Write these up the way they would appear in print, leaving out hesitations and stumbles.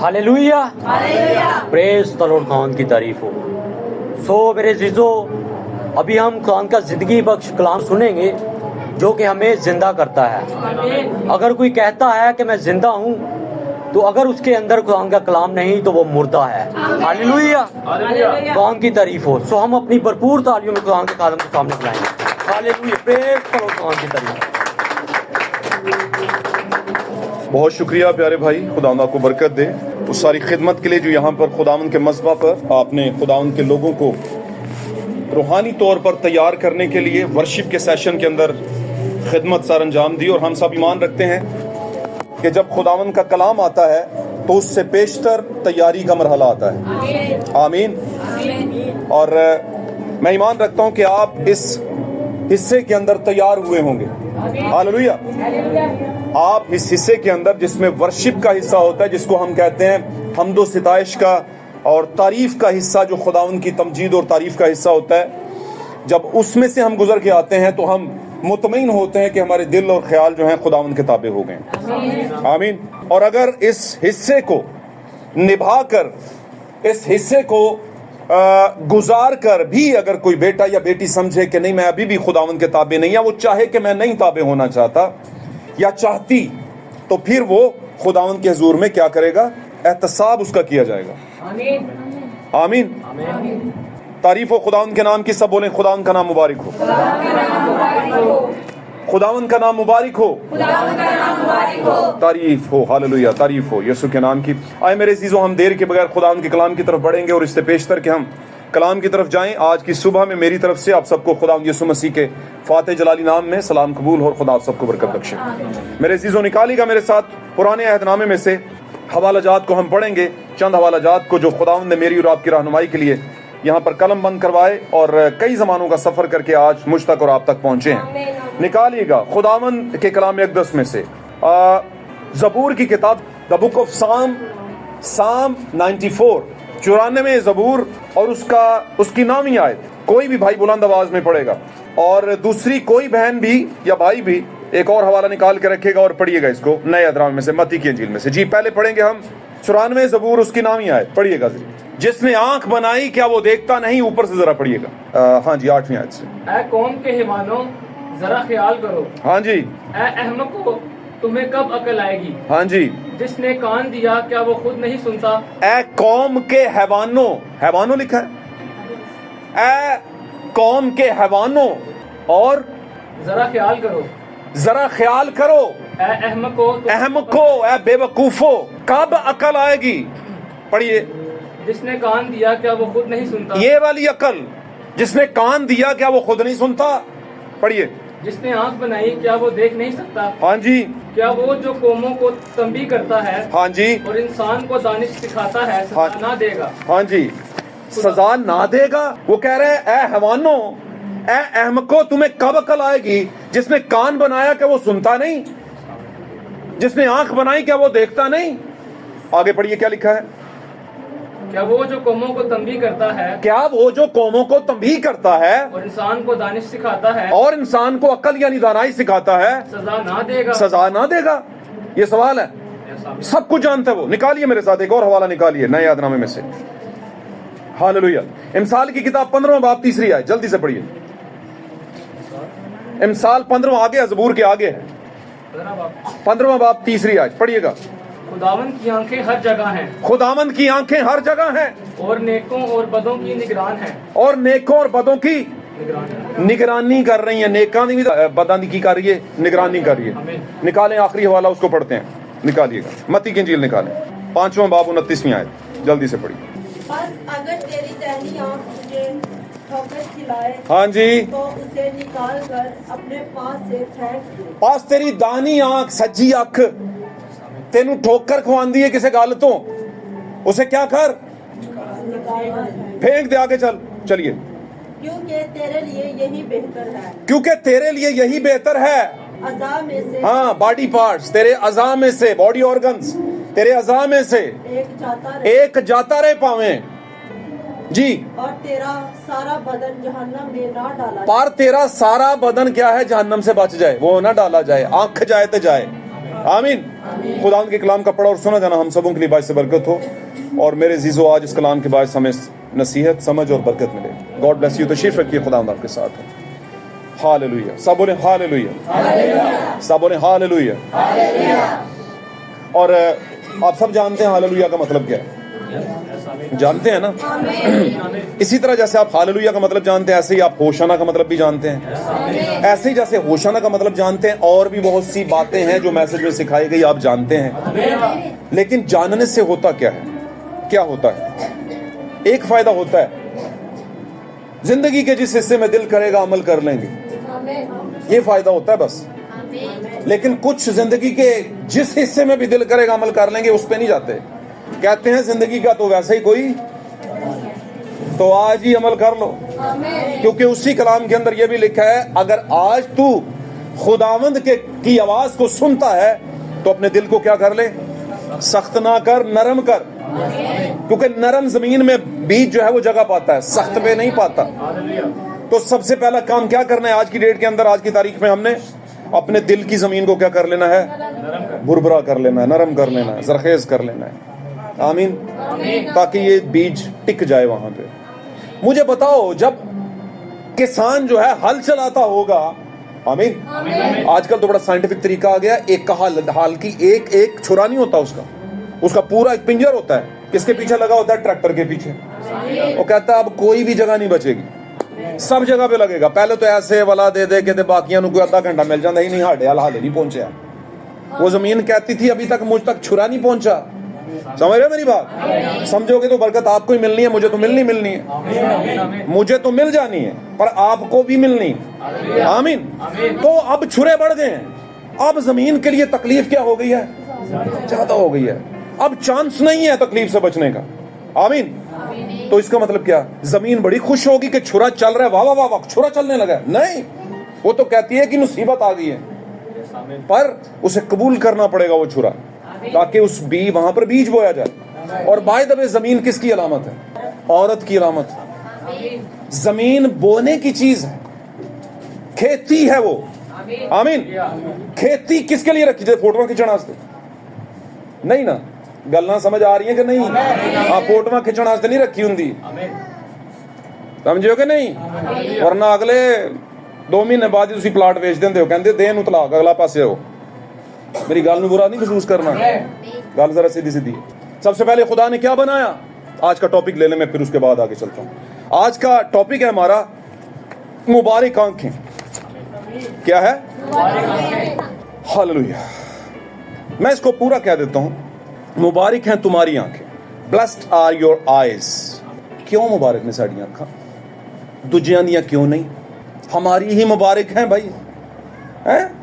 Hallelujah, praise the Lord, खुदावंद की तारीफ हो। सो मेरे अजीजों, अभी हम खुदावंद का जिंदगी बख्श कलाम सुनेंगे जो कि हमें जिंदा करता है। अगर कोई कहता है कि मैं जिंदा हूँ, तो अगर उसके अंदर खुदावंद का कलाम नहीं तो वो मुर्दा है। हालेलुया, खुदावंद की तारीफ हो। सो हम अपनी भरपूर तालियों में खुदावंद के कदम को सामने बुलाएंगे। हालेलुया, प्रेज द लॉर्ड, खुदावंद की तारीफ। बहुत शुक्रिया प्यारे भाई, खुदावंद आपको बरकत दे उस सारी खिदमत के लिए जो यहाँ पर खुदावंद के मज़बा पर आपने खुदावंद के लोगों को रूहानी तौर पर तैयार करने के लिए वर्शिप के सेशन के अंदर खिदमत सर अंजाम दी। और हम सब ईमान रखते हैं कि जब खुदावंद का कलाम आता है तो उससे पेशतर तैयारी का मरहला आता है। आमीन। और मैं ईमान रखता हूँ कि आप इस हिस्से के अंदर तैयार हुए होंगे। हालेलुया। आप इस हिस्से के अंदर जिसमें वर्शिप का हिस्सा होता है, जिसको हम कहते हैं हम्दो सिताइश का और तारीफ का हिस्सा, जो खुदावंद की तमजीद और तारीफ का हिस्सा होता है, जब उसमें से हम गुजर के आते हैं तो हम मुतमईन होते हैं कि हमारे दिल और ख्याल जो हैं खुदावंद के ताबे हो गए। आमीन। और अगर इस हिस्से को निभा कर, इस हिस्से को गुजार कर भी अगर कोई बेटा या बेटी समझे कि नहीं मैं अभी भी खुदावंद के ताबे नहीं, या वो चाहे कि मैं नहीं ताबे होना चाहता या चाहती, तो फिर वो खुदावंद के हुजूर में क्या करेगा? एहतसाब उसका किया जाएगा। आमीन। तारीफ हो खुदावंद के नाम की। सब बोलें खुदावंद का नाम मुबारक हो, खुदावंद का नाम मुबारक हो, तारीफ हो। हालेलुया, तारीफ हो यीशु के नाम की। आए मेरे अजीजों, हम देर के बगैर खुदावंद के कलाम की तरफ बढ़ेंगे और इससे पेशतर के हम कलाम की तरफ जाएं। आज की सुबह में मेरी तरफ से आप सबको खुदावंद यीशु मसीह के फातिह जलाली नाम में सलाम कबूल और खुदा आप सबको बरकत बख्शे। मेरे अजीजों, निकालिएगा मेरे साथ पुराने अहदनामे में से हवाला जात को हम पढ़ेंगे। चंद हवाला जात को जो खुदावंद ने मेरी और आपकी रहनुमाई के लिए यहाँ पर कलम बंद करवाए और कई ज़मानों का सफ़र करके आज मुझ तक और आप तक पहुँचे हैं। निकालिएगा खुदावंद के कलाम अक़दस में से ज़बूर की किताब, द बुक ऑफ साम 94, 94 ज़बूर और उसकी नामी आयत। कोई भी भाई बुलंद आवाज में पढ़ेगा और दूसरी कोई बहन भी या भाई भी एक और हवाला निकाल के रखेगा और पढ़िएगा इसको नए अदराम में से, मत्ती की इंजील में से। जी, पहले पढ़ेंगे हम 94 ज़बूर, उसकी नामी आयत। पढ़िएगा जी। जिसने आंख बनाई क्या वो देखता नहीं? ऊपर से जरा पढ़िएगा। हाँ जी, 8वीं आयत से। ऐ कौम के हैवानों जरा ख्याल करो। हाँ जी। ऐ अहमको तुम्हें कब अकल आएगी? हाँ जी। जिसने कान दिया क्या वो खुद नहीं सुनता? ऐ कौम के हैवानों, हैवानों लिखा है, ऐ कौम के हैवानों, और जरा ख्याल करो, जरा ख्याल करो। ऐ अहमको, अहमको, ऐ बेवकूफो, कब अकल आएगी? पढ़िए। जिसने कान दिया क्या वो खुद नहीं सुनता? ये वाली अकल, जिसने कान दिया क्या वो खुद नहीं सुनता? पढ़िए। जिसने आंख बनाई क्या वो देख नहीं सकता? हाँ जी। क्या वो जो कौमों को तंबी करता है, हाँ जी, और इंसान को दानिश सिखाता है, सजा हाँ, ना देगा? हाँ जी, सजा ना देगा। वो कह रहे हैं ऐ हैवानो, ऐ अहमको, तुम्हें कब अकल आएगी? जिसने कान बनाया क्या वो सुनता नहीं? जिसने आंख बनाई क्या वो देखता नहीं? आगे पढ़िए क्या लिखा है। क्या वो जो कौमों को तंबी करता है, क्या वो जो कौमों को तंबीह करता है और इंसान को दानिश सिखाता है, और इंसान को अकल यानी दानाई सिखाता है, सजा ना देगा? सजा ना देगा? ये सवाल है, सब कुछ जानता है वो। निकालिए मेरे साथ एक और हवाला निकालिए नए यादनामे में से। हालेलुया। इमसाल की किताब 15वां बाब 3री आयत, जल्दी से पढ़िए। इमसाल 15वां आगे, ज़बूर के आगे है। 15वां बाब 3री आयत पढ़िएगा। खुदावंद की आंखें हर जगह हैं, खुदावंद की आंखें हर जगह हैं, और नेकों और बदों की निगरान है, और नेकों और बदों की निगरानी कर रही है। नेकां दी बदां दी की कर रही है? निगरानी कर रही है। निकालें आखिरी हवाला, उसको पढ़ते हैं। निकालिएगा मत्ती की इंजील, निकालें 5वां बाब 29वीं आयत, जल्दी से पढ़िए। अगर तेरी दाहिनी आंख तुझे ठोकर खिलाए, हाँ जी, तो उसे निकाल कर अपने पास से फेंक दे। पास तेरी दानी आंख, सज्जी अख तेनू ठोकर खवांदी है किसी गल तो, उसे क्या कर? फेंक दे। आगे चलिए। क्योंकि तेरे लिए यही बेहतर है, क्योंकि तेरे लिए यही बेहतर है। अज़ा में से, हाँ, बॉडी पार्ट्स, तेरे अज़ा में से, बॉडी ऑर्गन्स तेरे अज़ा में से एक जाता रहे पावे, जी, और तेरा सारा बदन जहन्नम में ना डाला पर तेरा सारा बदन क्या है, जहन्नम से बच जाए, वो ना डाला जाए, आंख जाए तो जाए। आमीन। खुदा के कलाम का पढ़ा और सुना जाना हम सबों के लिए बाइस से बरकत हो, और मेरे जीजो आज इस कलाम के बाद हमें नसीहत, समझ और बरकत मिले। God bless you. तशरीफ रखिए, खुदा आपके साथ है। हालेलुया। सब बोले हालेलुया, सब बोले हालेलुया। और आप सब जानते हैं हालेलुया का मतलब क्या है, जानते हैं ना। इसी तरह जैसे आप हालेलुया का मतलब जानते हैं, ऐसे ही आप होशाना का मतलब भी जानते हैं। ऐसे ही जैसे होशाना का मतलब जानते हैं, और भी बहुत सी बातें हैं जो मैसेज में सिखाई गई आप जानते हैं। लेकिन जानने से होता क्या है, क्या होता है? एक फायदा होता है, जिंदगी के जिस हिस्से में दिल करेगा अमल कर लेंगे, ये फायदा होता है बस। लेकिन कुछ जिंदगी के जिस हिस्से में भी दिल करेगा अमल कर लेंगे, उस पे नहीं जाते। कहते हैं जिंदगी का तो वैसे ही कोई, तो आज ही अमल कर लो, क्योंकि उसी कलाम के अंदर यह भी लिखा है, अगर आज तू खुदावंद की आवाज को सुनता है तो अपने दिल को क्या कर ले, सख्त ना कर, नरम कर। क्योंकि नरम जमीन में बीज जो है वो जगह पाता है, सख्त पे नहीं पाता। तो सबसे पहला काम क्या करना है आज की डेट के अंदर, आज की तारीख में हमने अपने दिल की जमीन को क्या कर लेना है, भुरभुरा कर लेना है, नरम कर लेना है, जरखेज कर लेना है। आमीन। ताकि ये बीज टिक जाए वहां पे। मुझे बताओ, जब किसान जो है हल चलाता होगा, आमीन, आजकल तो बड़ा साइंटिफिक तरीका आ गया, एक का हाल की एक छुरा नहीं होता, उसका पूरा एक पिंजर होता है। किसके पीछे लगा होता है? ट्रैक्टर के पीछे। वो कहता है अब कोई भी जगह नहीं बचेगी, सब जगह पे लगेगा। पहले तो ऐसे वाला दे दे के बाकियां कोई आधा घंटा मिल जाता ही नहीं, हाडे हाले नहीं पहुंचे। वो जमीन कहती थी अभी तक मुझ तक छुरा नहीं पहुंचा। समझ रहे मेरी बात? समझोगे तो बरकत आपको ही मिलनी है, मुझे तो मिलनी है, मुझे तो मिल जानी है, पर आपको भी मिलनी। आमीन। तो अब छुरे बढ़ गए हैं, अब जमीन के लिए तकलीफ क्या हो गई है, ज्यादा हो गई है। अब चांस नहीं है तकलीफ से बचने का। आमीन। तो इसका मतलब क्या, जमीन बड़ी खुश होगी कि छुरा चल रहा है, वाह वाह वाह छुरा चलने लगा है। नहीं, वो तो कहती है कि मुसीबत आ गई है, पर उसे कबूल करना पड़ेगा वो छुरा, ताकि उस वहां पर बीज बोया जाए। और बाय द वे जमीन किसकी अलामत है? औरत की अलामत है। जमीन बोने की चीज है, खेती है वो। आमीन। खेती किसके लिए रखी जाए? फोटो खिंचना नहीं ना, गल्ला समझ आ रही है कि नहीं? हाँ, फोटो खिंचना नहीं रखी होंगी, समझो कि नहीं? वरना अगले 2 महीने बाद ही प्लाट बेच देंगे हो, कहते दे नूं तलाक, अगला पासे हो। मेरी गाल में बुरा नहीं महसूस करना, गाल जरा सीधी सीधी। सबसे पहले खुदा ने क्या बनाया, आज का टॉपिक ले लें, मैं फिर उसके बाद आगे चलता हूं। आज का टॉपिक है हमारा मुबारक आंखें। क्या है? हालेलुया। मैं इसको पूरा कह देता हूं, मुबारक हैं तुम्हारी आंखें, ब्लेस्ड आर योर आईज। क्यों मुबारक ने साड़ी आंखां, दूजियां दियां क्यों नहीं? हमारी ही मुबारक हैं भाई।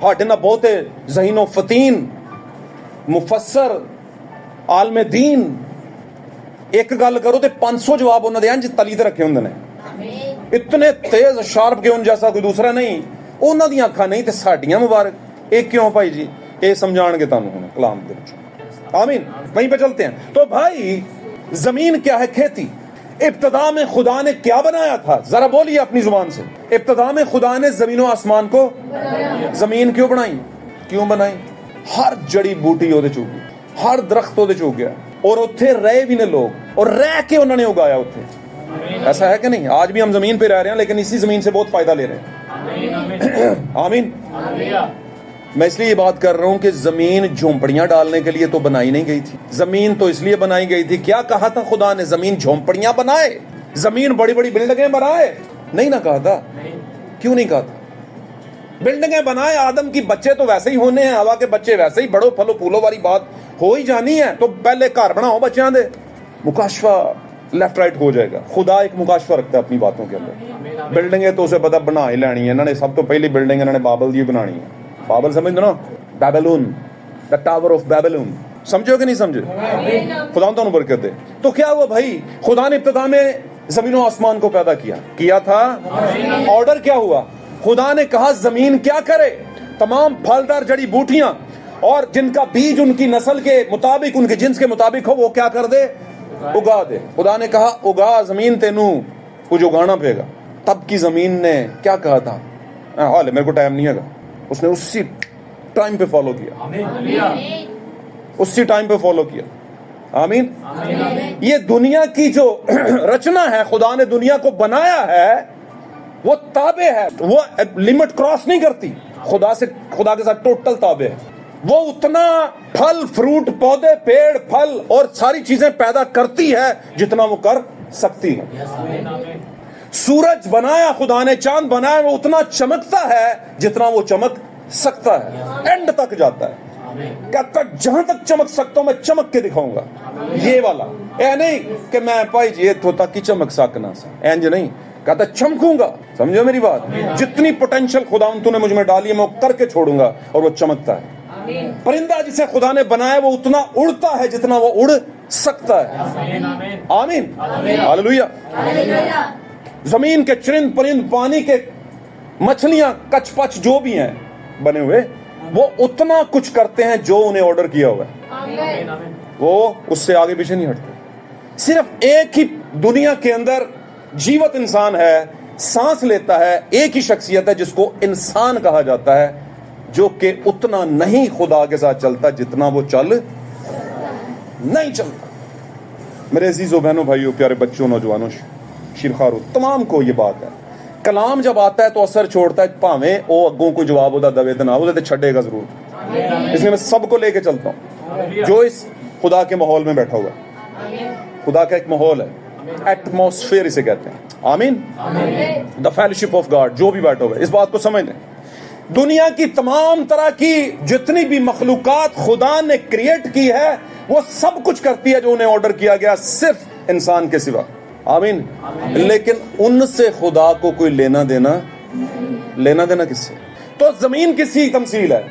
हाटे ना बहुत ज़हीनो फतीन मुफस्सर आलम दीन, एक गल करो तो 500 जवाब उन्होंने इंज तली ते रखे होंगे ने, इतने तेज शार्प के उन जैसा कोई दूसरा नहीं। उन्होंने दी अखां नहीं ते साडियां मुबारक। एक क्यों भाई जी, ये समझाएंगे तुहानू हुण कलाम दे विच। आमीन। वहीं पे चलते हैं। तो भाई जमीन क्या है? खेती। इब्तिदा में खुदा ने क्या बनाया था? जरा बोलिए अपनी जुबान से। इब्तिदा में खुदा ने जमीन और आसमान को, जमीन क्यों बनाई? क्यों बनाई? हर जड़ी बूटी ओदे च उगी, हर दरख्त ओदे च उगया, और उत्थे रहे भी ने लोग, और रह के उन्होंने उगाया उत्थे। ऐसा है कि नहीं? आज भी हम जमीन पे रह रहे हैं, लेकिन इसी जमीन से बहुत फायदा ले रहे हैं। आमीन। मैं इसलिए ये बात कर रहा हूं कि जमीन झोंपड़ियां डालने के लिए तो बनाई नहीं गई थी। जमीन तो इसलिए बनाई गई थी, क्या कहा था खुदा ने? जमीन झोंपड़ियां बनाए, जमीन बड़ी बड़ी बिल्डिंगें बनाए, नहीं ना कहा था? क्यों नहीं कहा था? बिल्डिंगें बनाए, आदम की बच्चे तो वैसे ही होने हैं, हवा के बच्चे वैसे ही बड़ो फलो फूलो वाली बात हो ही जानी है, तो पहले घर बनाओ बच्चों दे। मुकाशफा लेफ्ट राइट हो जाएगा। खुदा एक मुकाशफा रखता है अपनी बातों के अंदर। बिल्डिंगें तो उसे पता बना ही लेनी है, इन्होंने सब तो पहली बिल्डिंग इन्होंने बाबल की बनानी है। बाबल समझ दो ना, बैबलून, द टावर ऑफ बैबलून। समझो कि नहीं समझे? खुदा तो बरकत दे। तो क्या हुआ भाई, खुदा ने इब्तिदा में जमीनों आसमान को पैदा किया था। ऑर्डर क्या हुआ? खुदा ने कहा जमीन क्या करे? तमाम फलदार जड़ी बूटियां और जिनका बीज उनकी नस्ल के मुताबिक, उनके जिन्स के मुताबिक हो, वो क्या कर दे? उगा दे। खुदा ने कहा उगा जमीन तेनू कुछ उगाना पड़ेगा। तब की जमीन ने क्या कहा था, हाल मेरे को टाइम नहीं है, उसने उसी टाइम पे फॉलो किया, उसी टाइम पे फॉलो किया। आमीन। ये दुनिया की जो रचना है, खुदा ने दुनिया को बनाया है, वो ताबे है, वो लिमिट क्रॉस नहीं करती, खुदा के साथ टोटल ताबे है। वो उतना फल फ्रूट पौधे पेड़ फल और सारी चीजें पैदा करती है जितना वो कर सकती है। सूरज बनाया खुदा ने, चांद बनाया, वो उतना चमकता है जितना वो चमक सकता है, एंड तक जाता है। कहता जहां तक चमक सकता हूं मैं चमक के दिखाऊंगा। ये वाला ऐ नहीं कि मैं भाई जी तो तक ही चमक सकना सा, इंज नहीं, कहता चमकूंगा। समझो मेरी बात, जितनी पोटेंशियल खुदा तूने मुझ में डाली है मैं वो करके छोड़ूंगा, और वो चमकता है। परिंदा जिसे खुदा ने बनाया वो उतना उड़ता है जितना वो उड़ सकता है। आमीन, हालेलुया। जमीन के चरिंद परिंद, पानी के मछलियां, कचपच जो भी हैं बने हुए, वो उतना कुछ करते हैं जो उन्हें ऑर्डर किया हुआ है, वो उससे आगे पीछे नहीं हटते। सिर्फ एक ही दुनिया के अंदर जीवित इंसान है, सांस लेता है, एक ही शख्सियत है जिसको इंसान कहा जाता है, जो कि उतना नहीं खुदा के साथ चलता जितना वो चल नहीं चलता। मेरे अजीजों बहनों भाइयों प्यारे बच्चों नौजवानों शिरखारू तमाम को ये बात है, कलाम जब आता है तो असर छोड़ता है, भावें वो अगों कोई जवाब होता दवे तो ना वो छड़ेगा जरूर। इसलिए मैं सबको लेके चलता हूँ जो इस खुदा के माहौल में बैठा हुआ है। खुदा का एक माहौल है, एटमॉस्फेयर इसे कहते हैं। आमीन, द फेलोशिप ऑफ गॉड, जो भी बैठा हुआ है इस बात को समझ लें। दुनिया की तमाम तरह की जितनी भी मखलूकात खुदा ने क्रिएट की है वो सब कुछ करती है जो उन्हें ऑर्डर किया गया, सिर्फ इंसान के सिवा। आमीन। लेकिन उनसे खुदा को कोई लेना देना किससे? तो जमीन किसकी तमसील है?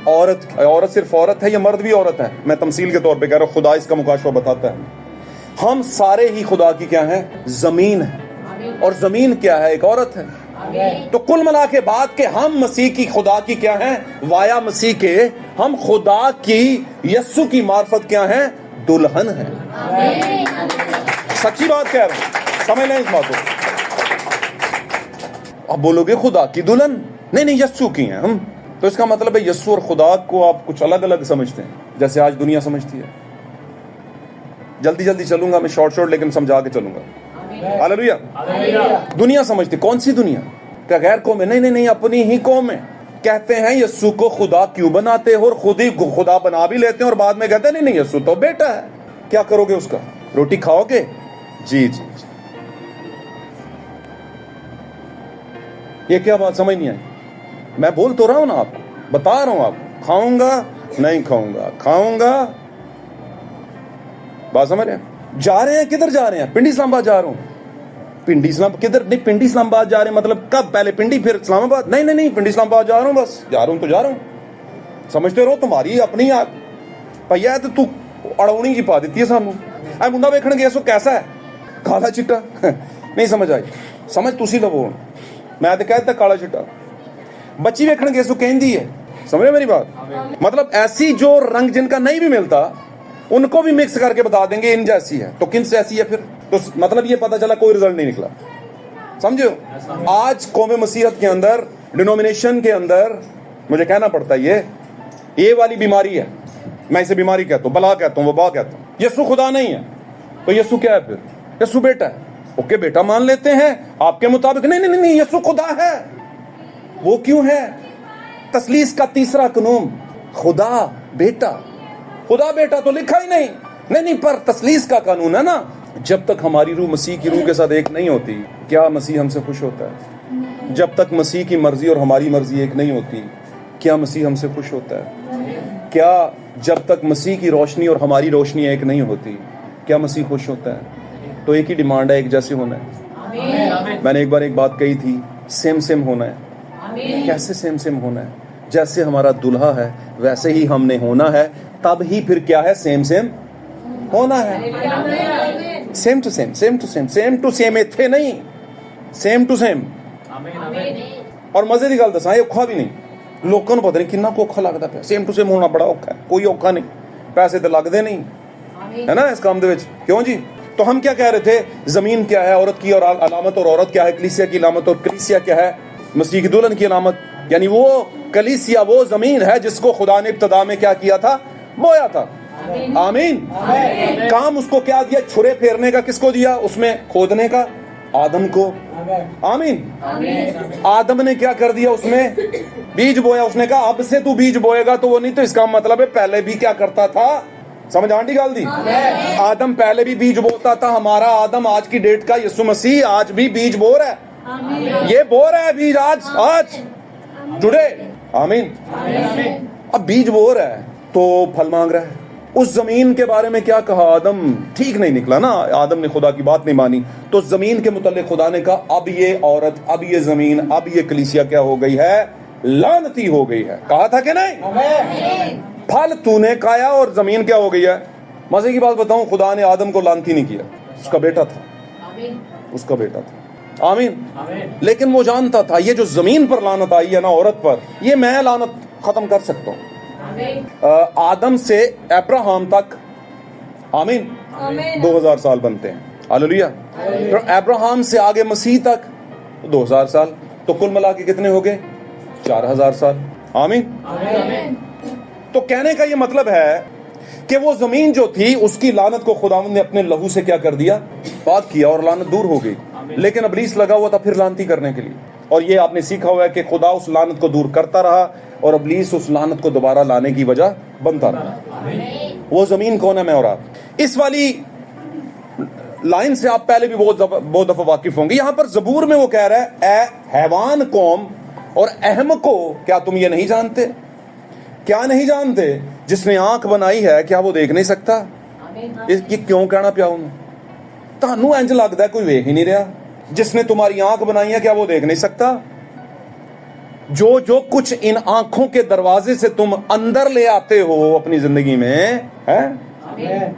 औरत सिर्फ औरत है या मर्द भी औरत है? मैं तमसील के तौर पे कह रहा हूं, खुदा इसका मुकाशवा बताता है। हम सारे ही खुदा की क्या है? जमीन है, और जमीन क्या है? एक औरत है। तो कुल मिला के बात के हम मसीह की खुदा की क्या है? वाया मसीह के हम खुदा की यस्सु की मार्फत क्या है? दुल्हन है। सच्ची बात कह रहा हूं, समझ लें इस बात को। आप बोलोगे खुदा की दुल्हन? नहीं यस्सु की हैं हम। तो इसका मतलब है यस्सु और खुदा को आप कुछ अलग अलग समझते हैं, जैसे आज दुनिया समझती है। जल्दी चलूंगा मैं, शॉर्ट लेकिन समझा के चलूंगा। हालेलुया। दुनिया समझती, कौन सी दुनिया? क्या गैर कौम है? नहीं, अपनी ही कौम है। कहते हैं यस्सु को खुदा क्यों बनाते हो, और खुद ही खुदा बना भी लेते हैं, और बाद में कहते हैं नहीं यस्सु तो बेटा है। क्या करोगे उसका? रोटी खाओगे? जी। ये क्या बात समझ नहीं आई? मैं बोल तो रहा हूं ना, आपको बता रहा हूं, आपको खाऊंगा नहीं खाऊंगा। बात समझ रहे हैं? जा रहे हैं, किधर जा रहे हैं? पिंडी इस्लामाबाद जा रहा हूं। पिंडी इस्लाम किधर? नहीं, पिंडी इस्लामाबाद जा रहे हैं मतलब कब? पहले पिंडी फिर इस्लामाबाद? नहीं, पिंडी इस्लामाबाद जा रहा हूं, बस जा रहा हूं तो जा रहा हूं। समझते रहो, तुम्हारी अपनी आप भैया तो तू अड़ौनी जी पा देती है सानू। आ मुंडा वेखण गया सो कैसा है? काला चिट्टा नहीं समझ आई? समझ तुसी लवो, मैं तो कहता काला चिट्टा। बच्ची वेखण गए सो कहती है, समझे मेरी बात? मतलब ऐसी जो रंग जिनका नहीं भी मिलता उनको भी मिक्स करके बता देंगे इन जैसी है, तो किन से ऐसी है फिर? तो मतलब ये पता चला कोई रिजल्ट नहीं निकला। समझो, आज कौम मसीहत के अंदर, डिनोमिनेशन के अंदर मुझे कहना पड़ता है ये वाली बीमारी है। मैं इसे बीमारी कहता हूं, बला कहता हूं, वबा कहता हूं। यस्सु खुदा नहीं है तो यस्सु क्या है फिर? यस्सु बेटा है। ओके, बेटा मान लेते हैं आपके मुताबिक। नहीं, यस्सु खुदा है। वो क्यों है? तस्लीस का तीसरा कानून, खुदा बेटा तो लिखा ही नहीं, पर तस्लीस का कानून है ना। जब तक हमारी रूह मसीह की रूह के साथ एक नहीं होती, क्या मसीह हमसे खुश होता है? जब तक मसीह की मर्जी और हमारी मर्जी एक नहीं होती, क्या मसीह हमसे खुश होता है? क्या जब तक मसीह की रोशनी और हमारी रोशनी एक नहीं होती, क्या मसीह खुश होता है? तो एक ही डिमांड है, एक जैसे होना है। मैंने एक बार एक बात कही थी, सेम होना है। कैसे सेम होना है? जैसे हमारा दुल्हा है वैसे ही हमने होना है, तब ही फिर क्या है? सेम होना है। सेम टू सेम इत्थे नहीं, सेम टू सेम। और मजे की गल दसा, ये औखा भी नहीं। लोगों को पता नहीं कितना औखा लगता पिया। सेम टू सेम होना बड़ा औखा है। कोई औखा नहीं, पैसे तो लगते नहीं है ना इस काम दे विच, क्यों जी? तो हम क्या कह रहे थे, जमीन क्या है औरत की और अलामत, और औरत क्या है कलीसिया की अलामत, और कलीसिया क्या है मसीह की दुल्हन की अलामत। यानी वो कलीसिया वो जमीन है जिसको खुदा ने इब्तदा में क्या किया था, बोया था। आमीन। काम उसको क्या दिया, छुरे फेरने का किसको दिया, उसमें खोदने का आदम को। आमीन। आदम ने क्या कर दिया, उसमें बीज बोया। उसने कहा अब से तू बीज बोएगा, तो वो नहीं, तो इसका मतलब है पहले भी क्या करता था, समझ आंटी गाल दी, आदम पहले भी बीज बोता था। हमारा आदम आज की डेट का यीशु मसीह आज भी बीज बो रहा है, ये बो रहा है बीज आज जुड़े। आमीन। अब बीज बो रहा है तो फल मांग रहा है। उस जमीन के बारे में क्या कहा, आदम ठीक नहीं निकला ना, आदम ने खुदा की बात नहीं मानी, तो जमीन के मुतालिक खुदा ने कहा अब ये औरत, अब ये जमीन, अब ये कलीसिया क्या हो गई है, लानती हो गई है। कहा था कि नहीं, फल तूने खाया और जमीन क्या हो गई है। मजे की बात बताऊं, खुदा ने आदम को लानती नहीं किया, उसका बेटा था, उसका बेटा था। आमीन। लेकिन वो जानता था ये जो जमीन पर लानत आई है ना औरत पर, ये मैं लानत खत्म कर सकता हूं। आदम से अब्राहम तक, आमीन, 2000 साल बनते हैं, हालेलुया। तो अब्राहम से आगे मसीह तक 2000 साल, तो कुल मिला के कितने हो गए, 4000 साल। आमीन। तो कहने का ये मतलब है कि वो जमीन जो थी उसकी लानत को खुदावंद ने अपने लहू से क्या कर दिया, पाक किया, और लानत दूर हो गई। लेकिन इब्लीस लगा हुआ था फिर लानती करने के लिए, और ये आपने सीखा हुआ है कि खुदा उस लानत को दूर करता रहा और इब्लीस उस लानत को दोबारा लाने की वजह बनता रहा। वो जमीन कौन है, मैं और आप। इस वाली लाइन से आप पहले भी बहुत दफा वाकिफ होंगे। यहां पर जबूर में वो कह रहा है, ए हैवान कौम और अहम को, क्या तुम ये नहीं जानते, क्या नहीं जानते, जिसने आंख बनाई है क्या वो देख नहीं सकता। ये क्यों कहना पिया उन्हें, तानू इंज लगता है कोई वेख ही नहीं रहा। जिसने तुम्हारी आंख बनाई है क्या वो देख नहीं सकता। जो जो कुछ इन आंखों के दरवाजे से तुम अंदर ले आते हो अपनी जिंदगी में, है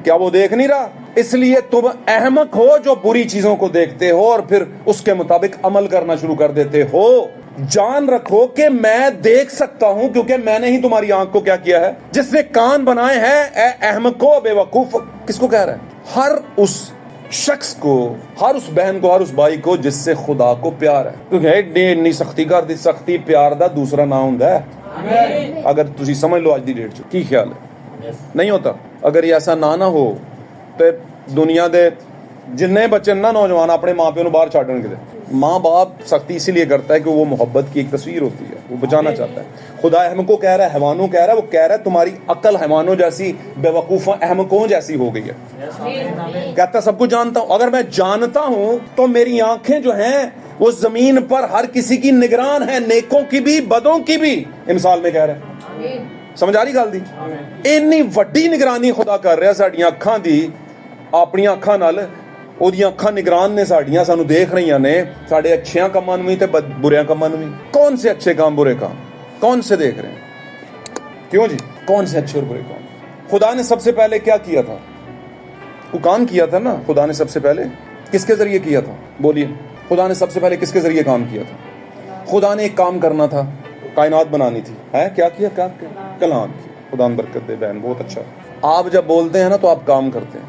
क्या वो देख नहीं रहा। इसलिए तुम अहमक हो जो बुरी चीजों को देखते हो और फिर उसके मुताबिक अमल करना शुरू कर देते हो। जान रखो कि मैं देख सकता हूं क्योंकि मैंने ही तुम्हारी आंख को क्या किया है। जिसने कान बनाए हैं अहमको बेवकूफ, किसको कह रहा है, हर उस शख्स को, हर उस बहन को, हर उस भाई को जिससे खुदा को प्यार है। क्योंकि इन्नी सख्ती कर दी, सख्ती प्यार दा दूसरा नाम होता है। अगर तुसी समझ लो आज दी डेट की ख्याल है, नहीं होता। अगर ये ऐसा ना हो तो दुनिया दे जिन्ने बच्चे ना नौजवान अपने माँ प्यो बाहर छाड़न के, माँ बाप सख्ती इसीलिए करता है कि वो मोहब्बत की एक तस्वीर होती है, वो बचाना चाहता है। खुदा हमको कह रहा है, हैवानों कह रहा है, वो कह रहा है तुम्हारी अकल हैवानों जैसी, बेवकूफा अहमकों जैसी हो गई है। कहता सब कुछ जानता हूं। अगर मैं जानता हूं तो मेरी आंखें जो हैं वो जमीन पर हर किसी की निगरान है, नेकों की भी बदों की भी। मिसाल में कह रहा है, समझ आ रही गल दी। इन्नी वड्डी निगरानी खुदा कर रहा साडियां अखां दी, अपनी अखां नाल ਉਹਦੀਆਂ ਅੱਖਾਂ ਨਿਗਰਾਨ ਨੇ ਸਾਡੀਆਂ, ਸਾਨੂੰ ਦੇਖ ਰਹੀਆਂ ਨੇ ਸਾਡੇ ਅੱਛਿਆਂ ਕੰਮਾਂ ਨੂੰ ਵੀ ਤੇ ਬੁਰਿਆਂ ਕੰਮਾਂ ਨੂੰ ਵੀ। कौन से अच्छे काम बुरे काम, कौन से देख रहे हैं, क्यों जी, कौन से अच्छे और बुरे काम। खुदा ने सबसे पहले क्या किया था, वो काम किया था ना। खुदा ने सबसे पहले किसके जरिए किया था, बोलिए। खुदा ने सबसे पहले किसके जरिए काम किया था। खुदा ने एक काम करना था, कायनात बनानी थी, है क्या किया, क्या कलाम किया। खुदा ने बरकत दे बहन, बहुत अच्छा। आप जब बोलते हैं ना तो आप काम करते हैं,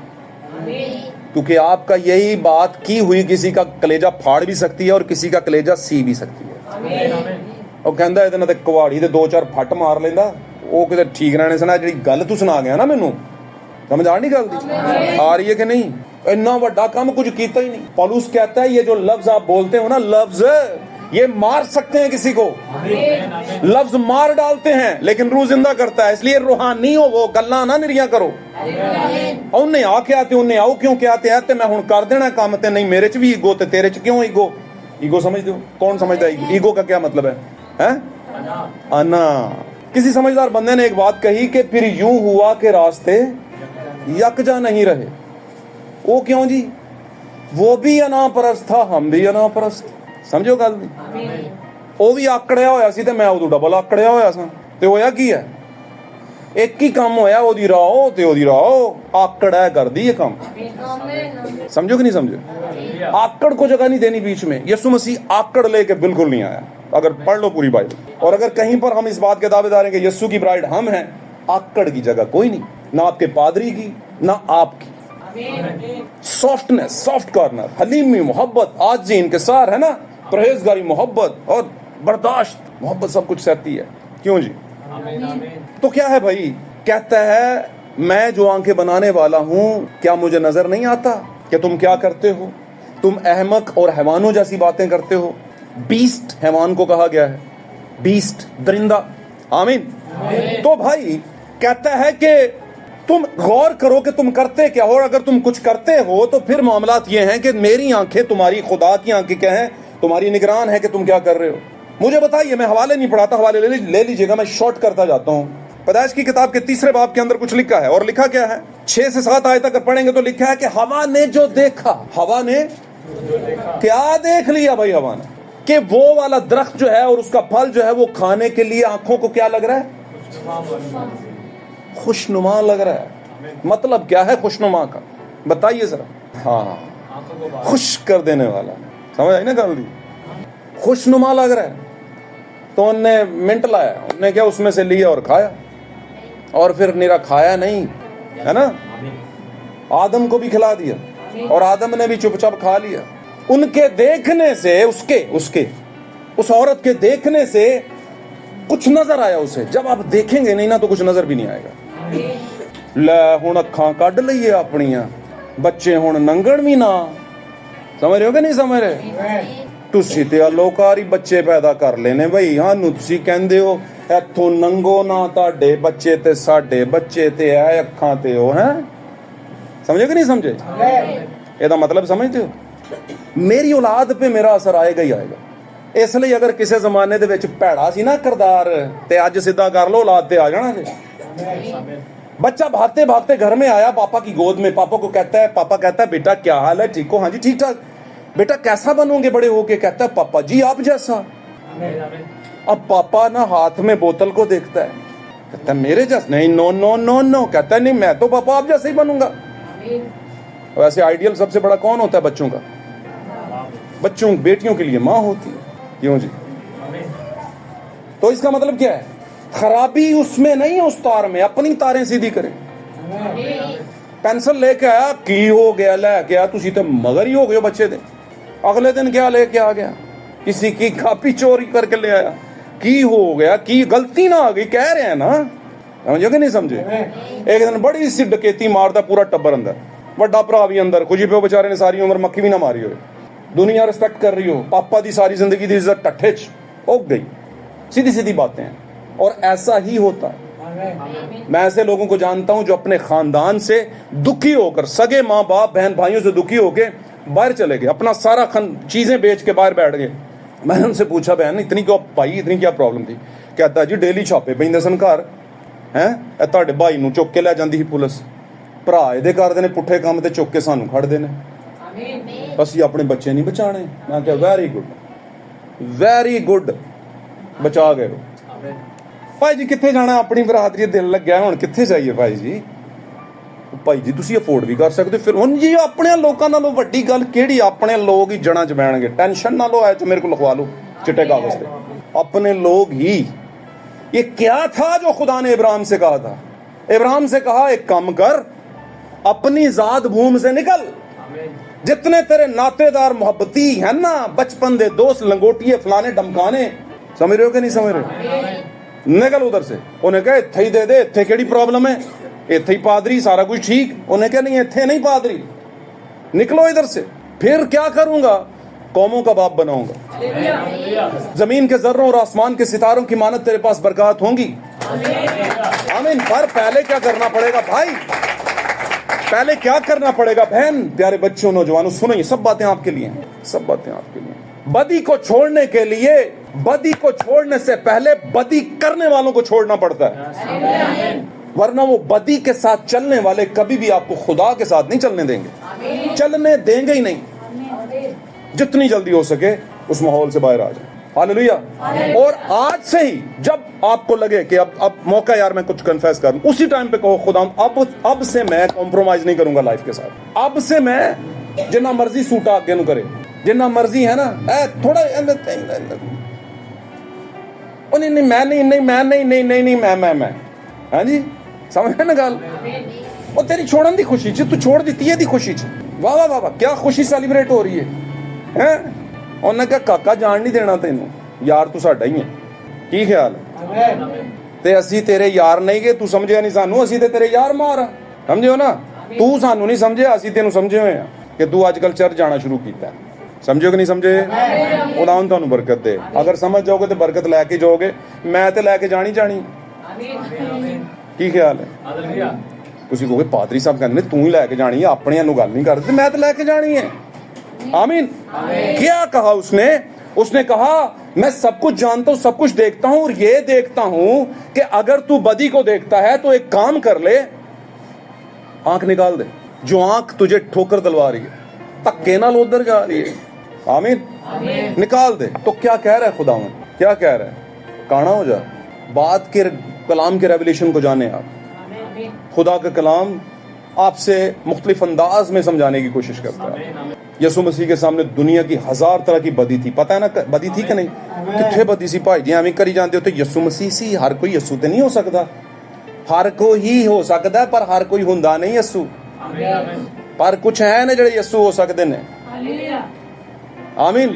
क्योंकि आपका यही बात की हुई किसी का कलेजा फाड़ भी सकती है और किसी का कलेजा सी भी सकती है। ਉਹ ਕਹਿੰਦਾ ਇਹਦੇ ਨਾਲ ਤੇ ਕੁਹਾੜੀ ਦੇ 2-4 ਫੱਟ ਮਾਰ ਲੈਂਦਾ, ਉਹ ਕਿਤੇ ਠੀਕ ਰਹਿਣੇ ਸਨਾ। ਜਿਹੜੀ ਗੱਲ ਤੂੰ ਸੁਣਾ ਗਿਆ ਨਾ ਮੈਨੂੰ, ਸਮਝ ਆ ਨਹੀਂ ਗੱਲ ਦੀ, ਆ ਰਹੀ है कि नहीं। इतना बड़ा काम कुछ किया ही नहीं। पौलुस कहता है ये जो लफ्ज आप बोलते हो ना, लफ्ज ये मार सकते हैं किसी को, लफ्ज मार डालते हैं लेकिन रूह जिंदा करता है। इसलिए रूहानी हो वो गल्लां ना निरिया करो। उन्हें आ के आते, उन्हें आओ क्यों क्या आते ते मैं हुण कर देना काम, ते नहीं मेरे च भी ईगो ते तेरे च क्यों ईगो। ईगो समझते हो, कौन समझता है ईगो का क्या मतलब है? आना। किसी समझदार बंदे ने एक बात कही कि फिर यूं हुआ कि रास्ते यकजा नहीं रहे। वो क्यों जी, वो भी अनापरस्त था, हम भी अनापरस्त। समझो गल। ਉਹ ਵੀ ਆਕੜਿਆ ਹੋਇਆ ਸੀ ਤੇ ਮੈਂ ਉਦੋਂ ਡਬਲ ਆਕੜਿਆ ਹੋਇਆ ਸਾਂ। ਤੇ ਹੋਇਆ ਕੀ ਹੈ, ਇੱਕ ਹੀ ਕੰਮ ਹੋਇਆ, ਉਹਦੀ ਰਾਹ ਤੇ ਉਹਦੀ ਰਾਹ ਆਕੜ ਕਰਦੀ ਇਹ ਕੰਮ। समझो कि नहीं समझो, आकड़ को जगह नहीं देनी बीच में। यीशु मसीह आकड़ लेके बिल्कुल नहीं आया। अगर पढ़ लो पूरी बाइबल, और अगर कहीं पर हम इस बात के दावेदार हैं कि यीशु की ब्राइड हम हैं, आकड़ की जगह कोई नहीं, ना आपके पादरी की ना आपकी। सॉफ्टनेस, सॉफ्ट कॉर्नर, हलीमी, मोहब्बत, आजी, इनकिसार, है ना, परहेजगारी, मोहब्बत और बर्दाश्त। मोहब्बत सब कुछ सहती है। क्यों जी? तो क्या है भाई? कहता है मैं जो आंखें बनाने वाला हूं, क्या मुझे नजर नहीं आता कि तुम क्या करते हो? तुम अहमक और हैवानों जैसी बातें करते हो। बीस्ट हैवान को कहा गया है, बीस्ट दरिंदा। आमीन। तो भाई कहता है कि तुम गौर करो कि तुम करते क्या हो, और अगर तुम कुछ करते हो तो फिर मामलात ये हैं कि मेरी आंखें तुम्हारी, खुदा की आंखें क्या हैं, तुम्हारी निगरान है कि तुम क्या कर रहे हो। मुझे बताइए, मैं हवाले नहीं पढ़ाता, हवाले ले लीजिएगा, मैं शॉर्ट करता जाता हूँ। पैदाइश की किताब के 3 बाब के अंदर कुछ लिखा है, और लिखा क्या है? 6 से 7 आयत तक पढ़ेंगे तो लिखा है कि हवा ने जो देखा, हवा ने क्या देख लिया भाई? हवा ने कि वो वाला दरख्त जो है और उसका फल जो है वो खाने के लिए आंखों को क्या लग रहा है? खुशनुमा लग रहा है। मतलब क्या है खुशनुमा का? बताइए जरा। हाँ, खुश कर देने वाला, समझ आई ना गल? खुशनुमा लग रहा है। तो उनने मिंट लाया, उनने क्या उसमें से लिया और खाया, और फिर निरा खाया नहीं, है ना, आदम को भी खिला दिया और आदम ने भी चुपचाप खा लिया। उनके देखने से, उसके उस औरत के देखने से कुछ नजर आया उसे। जब आप देखेंगे नहीं ना तो कुछ नजर भी नहीं आएगा। ਲੈ ਹੁਣ ਅੱਖਾਂ ਕੱਢ ਲਈਏ ਆਪਣੀਆਂ, ਬੱਚੇ ਹੁਣ ਨੰਗਣ ਵੀ ਨਾ। ਸਮਝ ਰਹੇ ਹੋ ਕਿ ਨਹੀਂ ਸਮਝ ਰਹੇ? ਤੁਸੀਂ ਤੇ ਅਲੋਕਾਰੀ ਬੱਚੇ ਪੈਦਾ ਕਰ ਲੈਨੇ ਬਈ। ਸਾਨੂੰ ਤੁਸੀਂ ਕਹਿੰਦੇ ਹੋ ਇੱਥੋਂ ਨੰਗੋ ਨਾ, ਤੁਹਾਡੇ ਬੱਚੇ ਤੇ ਸਾਡੇ ਬੱਚੇ ਤੇ ਐ ਅੱਖਾਂ ਤੇ ਉਹ ਹੈ। ਸਮਝੇ ਕਿ ਨਹੀਂ ਸਮਝੇ? ਇਹਦਾ ਮਤਲਬ ਸਮਝਦੇ ਹੋ? ਮੇਰੀ ਔਲਾਦ पे ਮੇਰਾ ਅਸਰ ਆਏਗਾ ਹੀ ਆਏਗਾ। ਇਸ ਲਈ ਅਗਰ ਕਿਸੇ ਜ਼ਮਾਨੇ ਦੇ ਵਿੱਚ ਭੈੜਾ ਸੀ ਨਾ ਕਿਰਦਾਰ, ਤੇ ਅੱਜ ਸਿੱਧਾ ਕਰ ਲੋ, औलाद ਤੇ आ जाना जी। बच्चा भागते भागते घर में आया पापा की गोद में, पापा को कहता है, पापा कहता है बेटा क्या हाल है, ठीक हो? हाँ जी ठीक ठाक। बेटा कैसा बनोगे बड़े होके? कहता है पापा जी आप जैसा। अब पापा ना हाथ में बोतल को देखता है, कहता है मेरे जैसा? नहीं, नो नो नो नो। कहता है नहीं, मैं तो पापा आप जैसे ही बनूंगा। वैसे आइडियल सबसे बड़ा कौन होता है बच्चों का? बच्चों, बेटियों के लिए माँ होती है। क्यों जी? तो इसका मतलब क्या है? खराबी उसमें नहीं है, उस तार में। अपनी तारें सीधी करें। पेंसिल लेके आया, की हो गया, लेके आया, तुसी तो मगर ही हो गए बच्चे दे। अगले दिन क्या लेके आ गया? किसी की कापी चोरी करके ले आया। की हो गया? की गलती ना आ गई, कह रहे हैं ना, समझो कि नहीं समझे? एक दिन बड़ी सी डकैती मारता पूरा टब्बर अंदर, वड्डा भरा भी अंदर, खुशी पे बेचारे ने सारी उम्र मक्खी भी ना मारी हो, दुनिया रिस्पेक्ट कर रही हो, पापा दी सारी जिंदगी दी इज्जत टट्ठे च उग गई। सीधी सीधी बातें हैं। और ऐसा ही होता है। मैं ऐसे लोगों को जानता हूं जो अपने खानदान से दुखी होकर, सगे माँ बाप बहन भाइयों से दुखी होकर बाहर चले गए, अपना सारा चीजें बेच के बाहर बैठ गए। मैंने उनसे पूछा बहन इतनी क्यों पाई, इतनी क्या प्रॉब्लम थी? कहता जी डेली छापे पैंदे सन घर हैं, ਤੁਹਾਡੇ भाई ਨੂੰ ਚੁੱਕ ਕੇ ਲੈ ਜਾਂਦੀ ਸੀ ਪੁਲਿਸ, ਭਰਾ ਇਹਦੇ ਕਰਦੇ ਨੇ ਪੁੱਠੇ ਕੰਮ ਤੇ ਚੁੱਕ ਕੇ ਸਾਨੂੰ ਖੜਦੇ ਨੇ, ਅਸੀਂ ਆਪਣੇ ਬੱਚੇ ਨਹੀਂ ਬਚਾਣੇ। ਮੈਂ ਕਿਹਾ ਵੈਰੀ ਗੁੱਡ, ਬਚਾ ਗਏ। ਭਾਈ ਜੀ ਕਿੱਥੇ ਜਾਣਾ? ਆਪਣੀ ਬਰਾਦਰੀ ਦਿਲ ਲੱਗਿਆ, ਹੁਣ ਕਿੱਥੇ ਜਾਈਏ ਭਾਈ ਜੀ? ਭਾਈ ਜੀ ਤੁਸੀਂ ਅਫੋਰਡ ਵੀ ਕਰ ਸਕਦੇ ਫਿਰ। ਹੁਣ ਜੀ ਆਪਣੇ ਲੋਕਾਂ ਨਾਲੋਂ ਵੱਡੀ ਗੱਲ ਕਿਹੜੀ? ਆਪਣੇ ਲੋਕ ਹੀ ਜੜਾਂ 'ਚ ਬਹਿਣਗੇ। ਟੈਨਸ਼ਨ ਨਾ ਲਓ, ਐ ਚ ਮੇਰੇ ਕੋਲ ਲਿਖਵਾ ਲਓ चिट्टे कागज पे। अपने लोग ही। ये क्या था जो खुदा ने इब्राहिम से कहा था? इब्राहिम से कहा एक काम कर, अपनी जात भूमि से निकल, जितने तेरे नातेदार मोहब्बती है ना, बचपन दे दोस्त, लंगोटिए, फलाने डमकाने, समझ रहे हो कि नहीं समझ रहे? निकल उधर से। उन्हें कहा इत्थे ही दे दे, इत्थे केड़ी प्रॉब्लम है, इत्थे ही पादरी, सारा कुछ ठीक। उन्हें कहा नहीं, इत्थे नहीं पादरी, निकलो इधर से। फिर क्या करूंगा? कौमों का बाप बनाऊंगा। जमीन के जर्रों और आसमान के सितारों की मानत तेरे पास बरकत होंगी। आमीन। पर पहले क्या करना पड़ेगा भाई? पहले क्या करना पड़ेगा? बहन, प्यारे बच्चों, नौजवानों, सुनो, ये सब बातें आपके लिए हैं, सब बातें आपके लिए। बदी को छोड़ने के लिए, बदी को छोड़ने से पहले बदी करने वालों को छोड़ना पड़ता है, वरना वो बदी के साथ चलने वाले कभी भी आपको खुदा के साथ नहीं चलने देंगे, चलने देंगे ही नहीं। जितनी जल्दी हो सके उस माहौल से बाहर आ जाए। हालेलुया। और आज से ही जब आपको लगे कि अब मौका, यार मैं कुछ कन्फेस करूं, उसी टाइम पे कहो खुदा अब से मैं कॉम्प्रोमाइज नहीं करूंगा लाइफ के साथ। अब से मैं जिन्ना मर्जी सूटा आगे नु करे, जिन्ना मर्जी है ना, थोड़ा नहीं मैं हाँ जी, समझ ना गल? ਉਹ ਤੇਰੀ ਛੋੜਨ ਦੀ ਖੁਸ਼ੀ 'ਚ, ਤੂੰ ਛੋੜ ਦਿੱਤੀ ਇਹਦੀ ਖੁਸ਼ੀ 'ਚ। ਵਾਹ ਵਾਹ ਵਾਹ ਵਾਹ, ਕਿਆ ਖੁਸ਼ੀ ਸੈਲੀਬ੍ਰੇਟ ਹੋ ਰਹੀ ਹੈ। ਉਹਨੇ ਕਿਹਾ ਕਾਕਾ ਜਾਣ ਨਹੀਂ ਦੇਣਾ ਤੈਨੂੰ, ਯਾਰ ਤੂੰ ਸਾਡਾ ਹੀ ਹੈ। ਕੀ ਖਿਆਲ ਹੈ? ਤੇ ਅਸੀਂ ਤੇਰੇ ਯਾਰ ਨਹੀਂ ਗਏ, ਤੂੰ ਸਮਝਿਆ ਨਹੀਂ ਸਾਨੂੰ, ਅਸੀਂ ਤੇ ਤੇਰੇ ਯਾਰ ਮਾਰ ਆ, ਸਮਝਿਓ ਨਾ। ਤੂੰ ਸਾਨੂੰ ਨਹੀਂ ਸਮਝਿਆ, ਅਸੀਂ ਤੈਨੂੰ ਸਮਝੇ ਹੋਏ ਆ ਕਿ ਤੂੰ ਅੱਜ ਕੱਲ ਚਰਚ ਜਾਣਾ ਸ਼ੁਰੂ ਕੀਤਾ। ਸਮਝੋ ਕਿ ਨਹੀਂ ਸਮਝੇ? ਖੁਦਾ ਤੁਹਾਨੂੰ ਬਰਕਤ ਦੇ। ਅਗਰ ਸਮਝ ਜਾਓਗੇ ਤੇ ਬਰਕਤ ਲੈ ਕੇ ਜਾਓਗੇ। ਮੈਂ ਤੇ ਲੈ ਕੇ ਜਾਣੀ ਜਾਣੀ। ਕੀ ਖਿਆਲ ਹੈ? ਤੁਸੀਂ ਕਹੋਗੇ ਪਾਦਰੀ ਸਾਹਿਬ ਕਹਿੰਦੇ ਨੇ ਤੂੰ ਹੀ ਲੈ ਕੇ ਜਾਣੀ ਹੈ, ਆਪਣਿਆਂ ਨੂੰ ਗੱਲ ਨਹੀਂ ਕਰਦੇ। ਮੈਂ ਤੇ ਲੈ ਕੇ ਜਾਣੀ है। आमीन। क्या कहा उसने? उसने कहा मैं सब कुछ जानता हूं, सब कुछ देखता हूं, और ये देखता हूं कि अगर तू बदी को देखता है तो एक काम कर ले, आंख निकाल दे। जो आंख तुझे ठोकर दिलवा रही है, धक्के नाल उधर जा रही है, आमीन, निकाल दे। तो क्या कह रहा है खुदावन? क्या कह रहा है? काना हो जा। बात के कलाम के रेवलेशन को जाने आप। खुदा का कलाम आपसे मुख्तलिफ अंदाज में समझाने की कोशिश करता है। यसु मसीह के सामने दुनिया की 1000 तरह की बदी थी। पता है ना बदी थी कि नहीं? कितने बदी सी भाई जी एवं करी जाते हो। तो यसु मसीह सी, हर कोई यसु तो नहीं हो सकता। हर कोई ही हो सकता है पर हर कोई हुंदा नहीं यसु। पर कुछ है ने जेड़े यसु हो सकते ने। आमीन।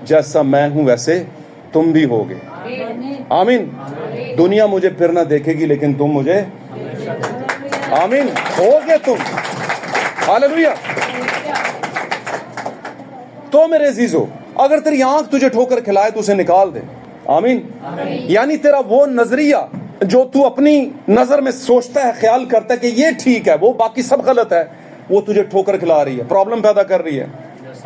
जैसा मैं हूं वैसे तुम भी होगे। आमीन। दुनिया मुझे फिर ना देखेगी लेकिन तुम मुझे, आमीन, होगे तुम। हालेलुया। तो मेरे अजीजों, अगर तेरी आंख तुझे ठोकर खिलाए तो उसे निकाल दे। आमीन। यानी तेरा वो नजरिया जो तू अपनी नजर में सोचता है, ख्याल करता है कि ये ठीक है, वो बाकी सब गलत है, वो तुझे ठोकर खिला रही है, प्रॉब्लम पैदा कर रही है।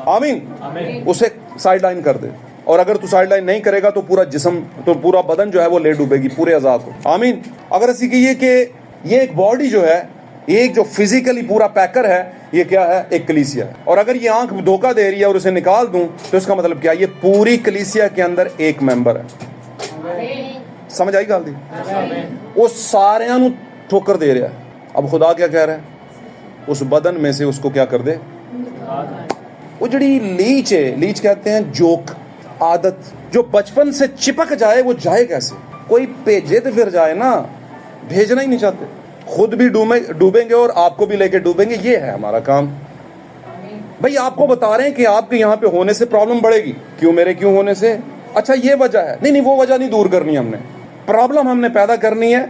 आमीन। उसे साइड लाइन कर दे। और अगर तू साइड लाइन नहीं करेगा तो पूरा जिस्म, तो पूरा बदन जो है वो ले डूबेगी, पूरे अज़ा को। आमीन। अगर ऐसी कहिए कि ये एक बॉडी जो है, एक जो फिजिकली पूरा पैकर है, ये क्या है? एक कलीसिया है। और अगर ये आंख धोखा दे रही है और उसे निकाल दूं तो इसका मतलब क्या? ये पूरी कलीसिया के अंदर एक मेंबर है। समझ आई गल दी? वो सारे ठोकर दे रहा है। अब खुदा क्या कह रहा है? उस बदन में से उसको क्या कर दे? वो जड़ी लीच है, लीच कहते हैं जोक, आदत, जो बचपन से चिपक जाए वो जाए कैसे? कोई भेजे तो फिर जाए ना, भेजना ही नहीं चाहते। खुद भी डूबेंगे और आपको भी लेके डूबेंगे। ये है हमारा काम। भाई आपको बता रहे हैं कि आपके यहाँ पे होने से प्रॉब्लम बढ़ेगी। क्यों? मेरे क्यों होने से? अच्छा ये वजह है। नहीं, वो वजह नहीं दूर करनी हमने। प्रॉब्लम हमने पैदा करनी है।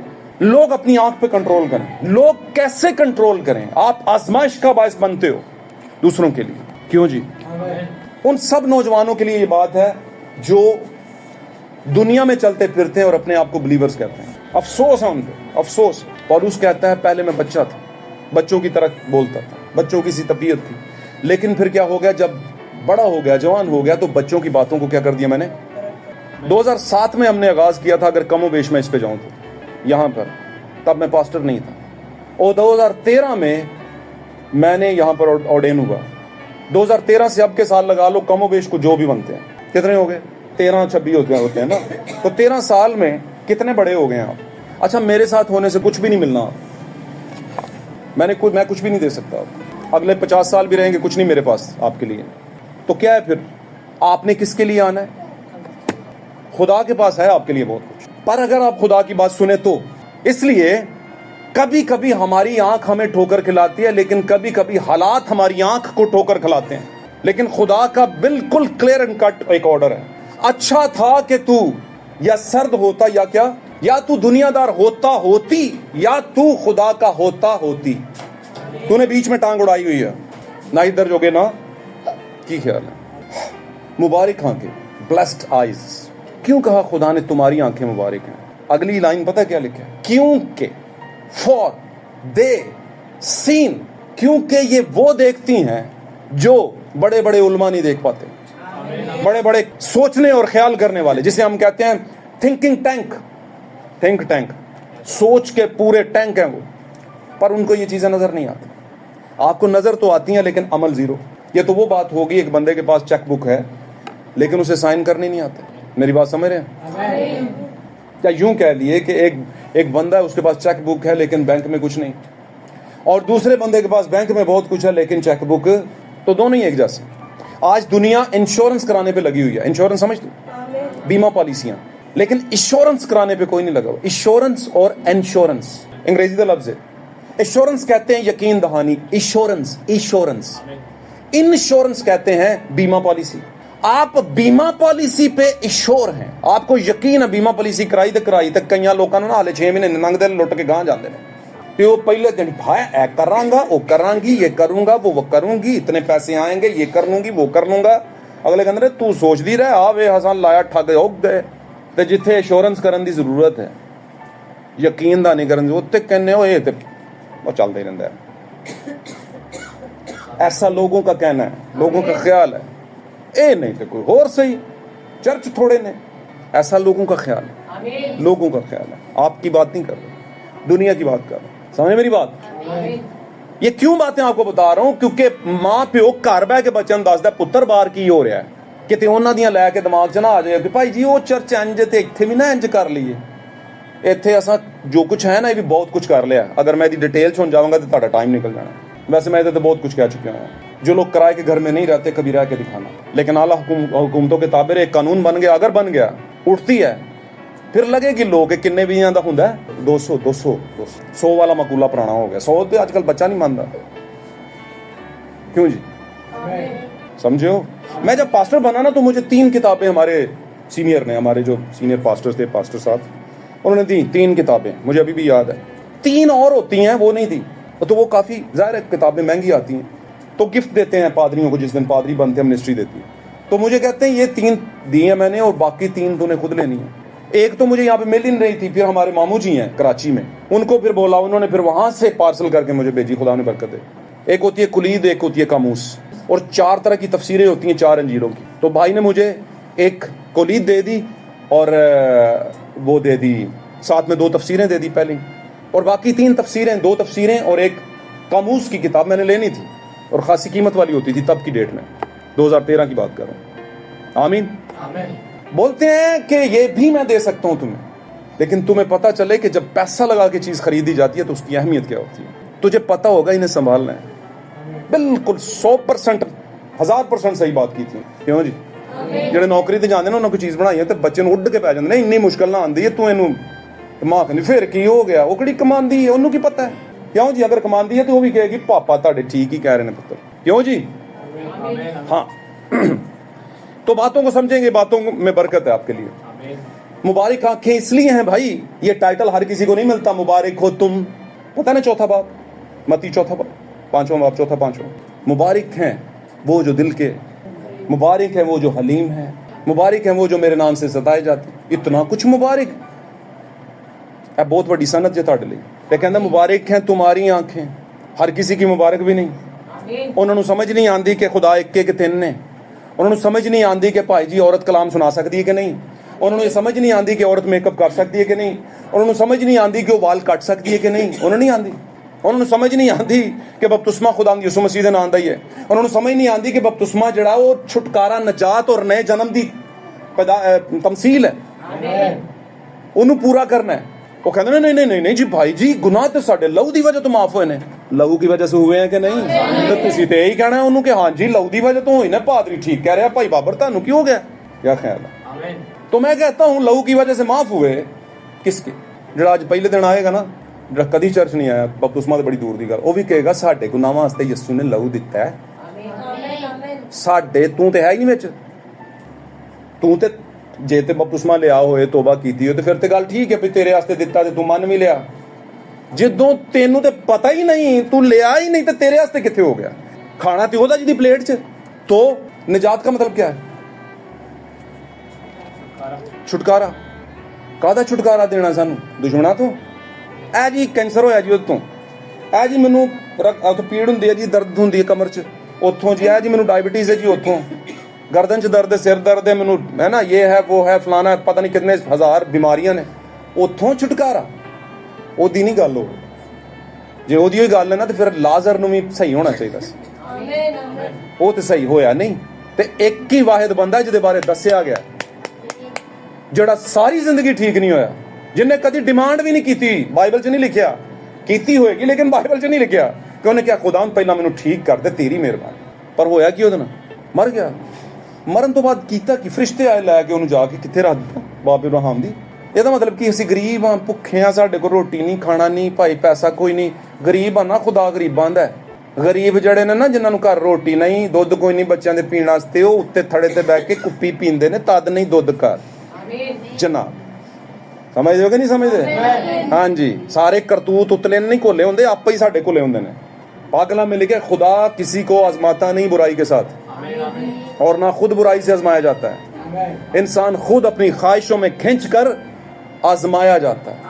लोग अपनी आंख पे कंट्रोल करें। लोग कैसे कंट्रोल करें? आप आजमाइश का बायस बनते हो दूसरों के लिए। क्यों जी? उन सब नौजवानों के लिए ये बात है जो दुनिया में चलते फिरते हैं और अपने आप को बिलीवर्स कहते हैं। अफसोस है उन पे, अफसोस। पौलुस कहता है पहले मैं बच्चा था, बच्चों की तरह बोलता था, बच्चों की सी तबीयत थी, लेकिन फिर क्या हो गया? जब बड़ा हो गया, जवान हो गया, तो बच्चों की बातों को क्या कर दिया मैंने। 2007 में हमने आगाज किया था, अगर कमोबेश मैं इस पे जाऊं तो यहाँ पर, तब मैं पास्टर नहीं था। और 2013 में मैंने यहाँ पर ऑर्डेन हुआ। 2013 से अब के साल लगा लो, कमोबेश को जो भी बनते हैं, कितने हो गए? 13-26 होते हैं ना। तो 13 साल में कितने बड़े हो गए आप? अच्छा, मेरे साथ होने से कुछ भी नहीं मिलना। मैं कुछ भी नहीं दे सकता। अगले 50 साल भी रहेंगे, कुछ नहीं मेरे पास आपके लिए। तो क्या है फिर? आपने किसके लिए आना है? खुदा के पास है आपके लिए बहुत कुछ। पर अगर आप खुदा की बात सुने तो, इसलिए कभी कभी हमारी आंख हमें ठोकर खिलाती है, लेकिन कभी कभी हालात हमारी आंख को ठोकर खिलाते हैं। लेकिन खुदा का बिल्कुल क्लियर एंड कट एक ऑर्डर है। अच्छा था कि तू या सर्द होता या क्या, या तू दुनियादार होता होती, या तू खुदा का होता होती। तूने बीच में टांग उड़ाई हुई है ना, इधर जोगे ना। की ख्याल है? मुबारक आंखें, ब्लेस्ड आईज। क्यों कहा खुदा ने तुम्हारी आंखें मुबारक हैं? अगली लाइन पता क्या लिखा है? क्योंकि, फॉर दे सीन, क्योंकि ये वो देखती हैं जो बड़े बड़े उलमा नहीं देख पाते। बड़े बड़े सोचने और ख्याल करने वाले, जिसे हम कहते हैं थिंकिंग टैंक, थिंक टैंक, सोच के पूरे टैंक हैं वो, पर उनको ये चीजें नजर नहीं आती। आपको नजर तो आती हैं लेकिन अमल जीरो। ये तो वो बात होगी, एक बंदे के पास चेक बुक है लेकिन उसे साइन करने नहीं आते। मेरी बात समझ रहे हैं? या यूं कह लिए कि एक बंदा है, उसके पास चेक बुक है लेकिन बैंक में कुछ नहीं, और दूसरे बंदे के पास बैंक में बहुत कुछ है लेकिन चेक बुक, तो दोनों ही एक जैसे। आज दुनिया इंश्योरेंस कराने पे लगी हुई है। इंश्योरेंस समझ लो, बीमा पॉलिसियां, लेकिन इंश्योरेंस कराने पे कोई नहीं लगा हुआ। इंश्योरेंस और इंश्योरेंस अंग्रेजी का लफ्ज है। एश्योरेंस कहते हैं यकीन दहानी, इंश्योरेंस, इंश्योरेंस, इंश्योरेंस कहते हैं बीमा पॉलिसी। आप बीमा पॉलिसी पे इंश्योर हैं, आपको यकीन है बीमा पॉलिसी कराई तो कराई, तो कई लोगों ने हाले 6 महीने लंघते लुट के गांह जाते हैं। तो पहले दिन भाई ऐ करांगा, वो करांगी, ये करूंगा, वो करूंगी, इतने पैसे आएंगे, ये कर लूंगी, वो कर लूंगा। अगले कहते तू सोचती रह, आ वे हसन लाया ठग हो गए। तो जिथे इंश्योरेंस करने की जरूरत है, यकीन दा नहीं करन, उत्ते कहने हो ये वो चलता ही रहता है। ऐसा लोगों का कहना है, लोगों का ख्याल है, ए नहीं तो कोई और सही, चर्च थोड़े ने, ऐसा लोगों का ख्याल है, लोगों का ख्याल है। आपकी बात नहीं कर रहा, दुनिया की बात कर रहा। समझ मेरी बात? ये क्यों बातें आपको बता रहा हूं? क्योंकि मां प्यो घर बह के बच्चों दसदा पुत्र बार की हो रहा है, किते उन्हां दियां लैके दिमाग च ना आ जाए कि भाई जी वो चर्च इंज ते इत्थे भी ना इंज कर लीए, इत्थे असां जो कुछ है ना ये भी बहुत कुछ कर लिया। अगर मैं डिटेल सुन जाऊंगा तो ਤੁਹਾਡਾ टाइम निकल जाना। वैसे मैं तो बहुत कुछ कह चुका हूँ। जो लोग किराए के घर में नहीं रहते कभी रह के दिखाना। लेकिन आला हुकूमतों के ताबे एक कानून बन गया, अगर बन गया उठती है फिर लगेगी लोग किन्ने भी का होंगे 200 200 100 वाला मकूला पुराना हो गया। 100 तो आजकल बच्चा नहीं मानता, क्यों जी? समझे हो? मैं जब पास्टर बना ना तो मुझे 3 किताबें हमारे सीनियर ने, हमारे जो सीनियर पास्टर्स थे, पास्टर साहब, उन्होंने दी 3 किताबें, मुझे अभी भी याद है। 3 और होती हैं, वो नहीं दी, तो वो काफ़ी ज़ाहिर है किताबें महंगी आती हैं, तो गिफ्ट देते हैं पादरियों को, जिस दिन पादरी बनते हैं मिनिस्ट्री देती है। तो मुझे कहते हैं ये 3 दी हैं मैंने और बाकी 3 तूने खुद लेनी है। एक तो मुझे यहाँ पे मिल ही नहीं रही थी, फिर हमारे मामू जी हैं कराची में, उनको फिर बोला, उन्होंने फिर वहाँ से पार्सल करके मुझे भेजी, खुदा ने बरकत दे। एक होती है कुलीद, एक होती है कामूस, और 4 तरह की तफसीरें होती हैं 4 अंजीरों की। तो भाई ने मुझे एक कुलीद दे दी और वो दे दी, साथ में 2 तफसीरें दे दी पहले, और बाकी 3 तफसीरें, 2 तफसीरें और एक कामूस की किताब मैंने लेनी थी, और खासी कीमत वाली होती थी तब की डेट में, 2013 की बात कर रहा हूँ। आमीन। बोलते हैं कि ये भी मैं दे सकता हूँ तुम्हें, लेकिन तुम्हें पता चले कि जब पैसा लगा के चीज़ खरीदी जाती है तो उसकी अहमियत क्या होती है। तुझे पता होगा इन्हें संभालना है। बिल्कुल 100% 1000% सही बात की थी, क्यों जी? ਜਿਹੜੇ नौकरी ਤੇ ਜਾਂਦੇ ਨੇ ਉਹਨਾਂ ਕੋਈ ਚੀਜ਼ ਬਣਾਈ ਹੈ ਤੇ ਬੱਚੇ ਨੂੰ ਉੱਡ ਕੇ ਪੈ ਜਾਂਦੇ ਨੇ, ਇੰਨੀ ਮੁਸ਼ਕਲ ਨਾ ਆਉਂਦੀ ਹੈ, ਤੂੰ ਇਹਨੂੰ ਮਾਂ ਕਹਿੰਦੀ ਫਿਰ ਕੀ ਹੋ ਗਿਆ, ਉਹ ਕਿਹੜੀ ਕਮਾਉਂਦੀ ਹੈ, ਉਹਨੂੰ ਕੀ ਪਤਾ ਹੈ, क्यों जी? अगर कमांदी है तो वो भी कहेगी पापा ताड़े ठीक ही कह रहे हैं पुत्र, क्यों जी? हाँ। तो बातों को समझेंगे, बातों में बरकत है आपके लिए। मुबारक आंखें इसलिए हैं भाई, ये टाइटल हर किसी को नहीं मिलता, मुबारक हो तुम, पता ना चौथा बाप, मती चौथा बाप, 5वां बाप, चौथा 5वां। मुबारक हैं वो जो दिल के, मुबारक है वो जो हलीम है, मुबारक है वो जो मेरे नाम से सताए जाते। इतना कुछ मुबारक है, बहुत बड़ी सनत जे ਤੁਹਾਡੇ ਲਈ। ਤੇ ਕਹਿੰਦਾ ਮੁਬਾਰਕ ਹੈ तुम्हारी आंखें, हर किसी की मुबारक भी नहीं। ਉਹਨਾਂ ਨੂੰ ਸਮਝ ਨਹੀਂ ਆਂਦੀ ਕਿ ਖੁਦਾ ਇੱਕ ਇੱਕ ਤਿੰਨ ਨੇ। ਉਹਨਾਂ ਨੂੰ ਸਮਝ ਨਹੀਂ ਆਂਦੀ ਕਿ ਭਾਈ ਜੀ ਔਰਤ ਕਲਾਮ ਸੁਣਾ ਸਕਦੀ ਹੈ ਕਿ ਨਹੀਂ। ਉਹਨਾਂ ਨੂੰ ਇਹ ਸਮਝ ਨਹੀਂ ਆਂਦੀ ਕਿ ਔਰਤ ਮੇਕਅਪ ਕਰ ਸਕਦੀ ਹੈ ਕਿ ਨਹੀਂ। ਉਹਨਾਂ ਨੂੰ ਸਮਝ ਨਹੀਂ ਆਂਦੀ ਕਿ ਉਹ ਵਾਲ ਕੱਟ ਸਕਦੀ ਹੈ ਕਿ ਨਹੀਂ। ਉਹਨਾਂ ਨੂੰ ਨਹੀਂ ਆਂਦੀ। ਉਹਨਾਂ ਨੂੰ ਸਮਝ ਨਹੀਂ ਆਂਦੀ ਕਿ ਬਪਤਿਸਮਾ ਖੁਦਾ ਯਿਸੂ ਮਸੀਹ ਦੇ ਨਾਮ ਦਾ ਹੀ ਹੈ। ਉਹਨਾਂ ਨੂੰ ਸਮਝ ਨਹੀਂ ਆਂਦੀ ਕਿ ਬਪਤਿਸਮਾ ਜਿਹੜਾ ਉਹ ਛੁਟਕਾਰਾ, ਨਜਾਤ ਔਰ ਨਏ ਜਨਮ ਦੀ ਤਮਸੀਲ ਹੈ। ਉਹਨੂੰ ਪੂਰਾ ਕਰਨਾ ਹੈ। वो कहते नहीं नहीं नहीं नहीं जी भाई जी, गुनाह तो साडे लहू की वजह तो माफ हुए ने। लहू की वजह से हुए हैं कि नहीं? तो तुसी तो यही कहना है उन्होंने कि हाँ जी लहू की वजह तो हुई ना, पादरी ठीक कह रहा भाई बाबर, तानू क्यों हो गया? क्या ख्याल है? तो मैं कहता हूँ लहू की वजह से माफ हुए किसके? जो आज पहले दिन आएगा ना, जो कदी चर्च नहीं आया, बपतिस्मा तो बड़ी दूर की गल, वो भी कहेगा साडे गुनाहां वास्ते यीशु ने लहू दिता है। साडे तू तो है ही नहीं विच, तू तो जे ते बपतिस्मा लिया होए, तोबा कीती हो, तो फिर तो गल ठीक है भी तेरे वास्ते दिता ते तू मन भी लिया। जदों तेनू ते पता ही नहीं, तू लिया ही नहीं, तो तेरे वास्ते कित्थे हो गया? खाना ते ओदा जिहदी प्लेट च। तो निजात का मतलब क्या है? छुटकारा। काहदा छुटकारा देना सानू? दुश्मना तो। ऐ जी कैंसर होया जी उतों, ऐ जी मैनू पीड़ हुंदी है जी, दर्द हुंदी है कमर च उतों जी, ऐ जी मैनू डायबिटीज़ है जी उतों, गर्दन च दर्द है, सिर दर्द है मैनू, है ना, ये है वो है फलाना है, पता नहीं कितने 1000 बीमारियां ने। उतों छुटकारा ओदी नहीं गल हो। जे ओदी गल है ना तो फिर लाजर नूं भी सही होना चाहिए सी, वो तो सही होया नहीं। तो एक ही वाहिद बंदा जिहदे बारे दस्सिया गया जिहड़ा सारी जिंदगी ठीक नहीं होया, जिन्हें कभी डिमांड भी नहीं की, बाइबल च नहीं लिखिया, कीती होएगी लेकिन बाइबल च नहीं लिखिया कि उन्हें क्या खुदा पहला मैनू ठीक कर दे, तेरी मेहरबानी। पर होया कि उहदे नाल मर गया। मरन तो बाद कीता कि फरिश्ते आए लैके उन्होंने जाके कित्थे रख दिता? बाप इब्राहिम दी ਇਹਦਾ ਮਤਲਬ ਕਿ ਅਸੀਂ ਗਰੀਬ ਹਾਂ, ਭੁੱਖੇ ਹਾਂ, ਸਾਡੇ ਕੋਲ ਰੋਟੀ ਨਹੀਂ, ਖਾਣਾ ਨਹੀਂ, ਭਾਈ ਪੈਸਾ ਕੋਈ ਨਹੀਂ, ਗਰੀਬ ਆ ਨਾ, ਖੁਦਾ ਗਰੀਬਾਂ ਦਾ ਹੈ। ਗਰੀਬ ਜਿਹੜੇ ਨੇ ਨਾ, ਜਿਨ੍ਹਾਂ ਨੂੰ ਘਰ ਰੋਟੀ ਨਹੀਂ, ਦੁੱਧ ਕੋਈ ਨਹੀਂ ਬੱਚਿਆਂ ਦੇ ਪੀਣ ਵਾਸਤੇ, ਉਹ ਉੱਤੇ ਥੜੇ ਤੇ ਬਹਿ ਕੇ ਕੁੱਪੀ ਪੀਂਦੇ ਨੇ, ਤਦ ਨਹੀਂ ਦੁੱਧ ਘਰ ਜਨਾਬ। ਸਮਝਦੇ ਹੋ ਕਿ ਨਹੀਂ ਸਮਝਦੇ? ਹਾਂਜੀ, ਸਾਰੇ ਕਰਤੂਤ ਉਤਲੇ ਨਹੀਂ ਘੋਲੇ ਹੁੰਦੇ, ਆਪੇ ਹੀ ਸਾਡੇ ਘੋਲੇ ਹੁੰਦੇ ਨੇ। पागला में लिखे खुदा किसी को आजमाता नहीं बुराई के साथ, और ना खुद बुराई से आजमाया जाता है। इंसान खुद अपनी ख्वाहिशों में खींच कर आजमाया जाता है,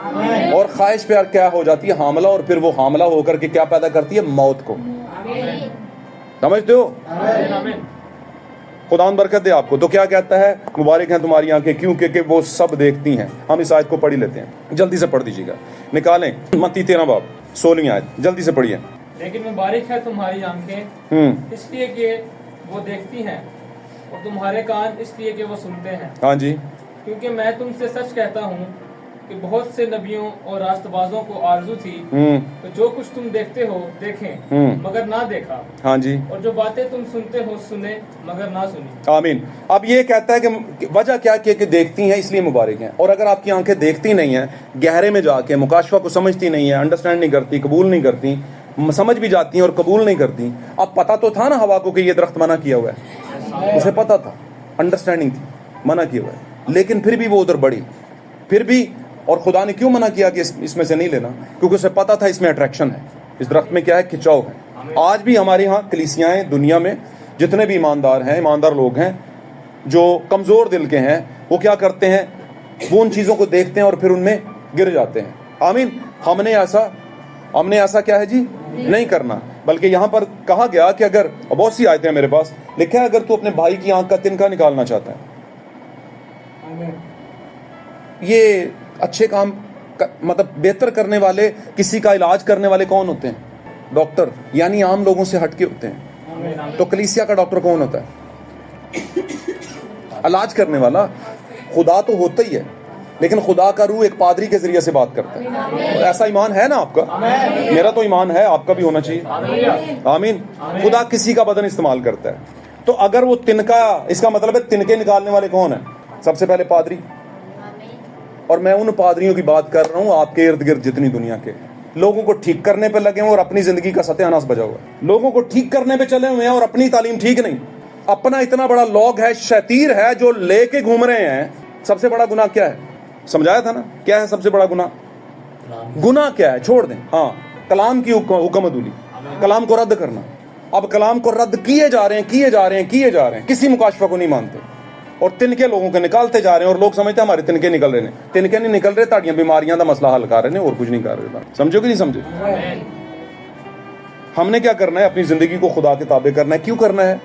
और ख्वाहिश पे क्या हो जाती है? हामला, और फिर वो हामला होकर के क्या पैदा करती है? मौत को। समझते हो? खुदा बरकत दे आपको। तो क्या कहता है? मुबारक हैं तुम्हारी आंखें क्योंकि कि वो सब देखती हैं। हम इस आयत को पढ़ ही लेते हैं, जल्दी से पढ़ दीजिएगा, निकालें मत्ती 13 बाब 16वीं आयत, जल्दी से पढ़िए। लेकिन मुबारक है तुम्हारी आंखें इसलिए कि वो देखती हैं, और तुम्हारे कान इसलिए कि वो सुनते हैं। हाँ जी। क्योंकि मैं तुमसे सच कहता हूँ कि बहुत से नबियों और रास्तबाजों को आरजू थी तो जो कुछ तुम देखते हो देखें मगर ना देखा, हाँ जी, और जो बातें तुम सुनते हो सुने मगर ना सुनी। आमीन। अब ये कहता है कि वजह क्या कि देखती हैं इसलिए मुबारक हैं, और अगर आपकी आंखें देखती नहीं हैं, गहरे में जाके मुकाशफा को समझती नहीं है, अंडरस्टैंड नहीं करती, कबूल नहीं करती, समझ भी जाती हैं और कबूल नहीं करती। अब पता तो था ना हवा को कि ये दरख्त मना किया हुआ है, उसे पता था, अंडरस्टैंडिंग थी, मना किया हुआ है, लेकिन फिर भी वो उधर बढ़ी, फिर भी। और खुदा ने क्यों मना किया कि इसमें से नहीं लेना? क्योंकि उसे पता था इसमें अट्रैक्शन है, इस दरख्त में क्या है? खिंचाव है। आज भी हमारे यहाँ कलीसियाएं, दुनिया में जितने भी ईमानदार हैं, ईमानदार लोग हैं जो कमज़ोर दिल के हैं, वो क्या करते हैं? वो उन चीज़ों को देखते हैं और फिर उनमें गिर जाते हैं। आमीन। हमने ऐसा क्या है जी? नहीं करना। बल्कि यहाँ पर कहा गया कि अगर, बहुत सी आयतें मेरे पास लिखा है, अगर तू अपने भाई की आंख का तिनका निकालना चाहता है, ये अच्छे काम मतलब बेहतर करने वाले, किसी का इलाज करने वाले कौन होते हैं? डॉक्टर, यानी आम लोगों से हटके होते हैं। तो कलीसिया का डॉक्टर कौन होता है? इलाज करने वाला खुदा तो होता ही है, लेकिन खुदा का रूह एक पादरी के जरिए से बात करता है। तो ऐसा ईमान है ना आपका? मेरा तो ईमान है, आपका भी होना चाहिए। आमीन। खुदा किसी का बदन इस्तेमाल करता है। तो अगर वो तिनका, इसका मतलब है तिनके निकालने वाले कौन है? सबसे पहले पादरी। और मैं उन पादरियों की बात कर रहा हूँ आपके इर्द गिर्द जितनी दुनिया के लोगों को ठीक करने पे लगे हुए और अपनी जिंदगी का सत्यानाश बजा हुआ है। लोगों को ठीक करने पे चले हुए हैं और अपनी तालीम ठीक नहीं। अपना इतना बड़ा लॉग है, शैतीर है, जो लेके घूम रहे हैं। सबसे बड़ा गुनाह क्या है? समझाया था ना, क्या है सबसे बड़ा गुनाह? गुनाह क्या है? छोड़ दें। हाँ, कलाम की हुक्म अदूली, कलाम को रद्द करना। अब कलाम को रद्द किए जा रहे हैं, किसी मुकाशफा को नहीं मानते, और तिनके लोगों के निकालते जा रहे हैं, और लोग समझते हैं हमारे तिनके निकल रहे हैं। तिनके नहीं निकल रहे, ताड़ियां बीमारियां का मसला हल कर रहे हैं, और कुछ नहीं कर रहे। समझो कि नहीं समझे? हमने क्या करना है? अपनी जिंदगी को खुदा के ताबे करना है। क्यों करना है?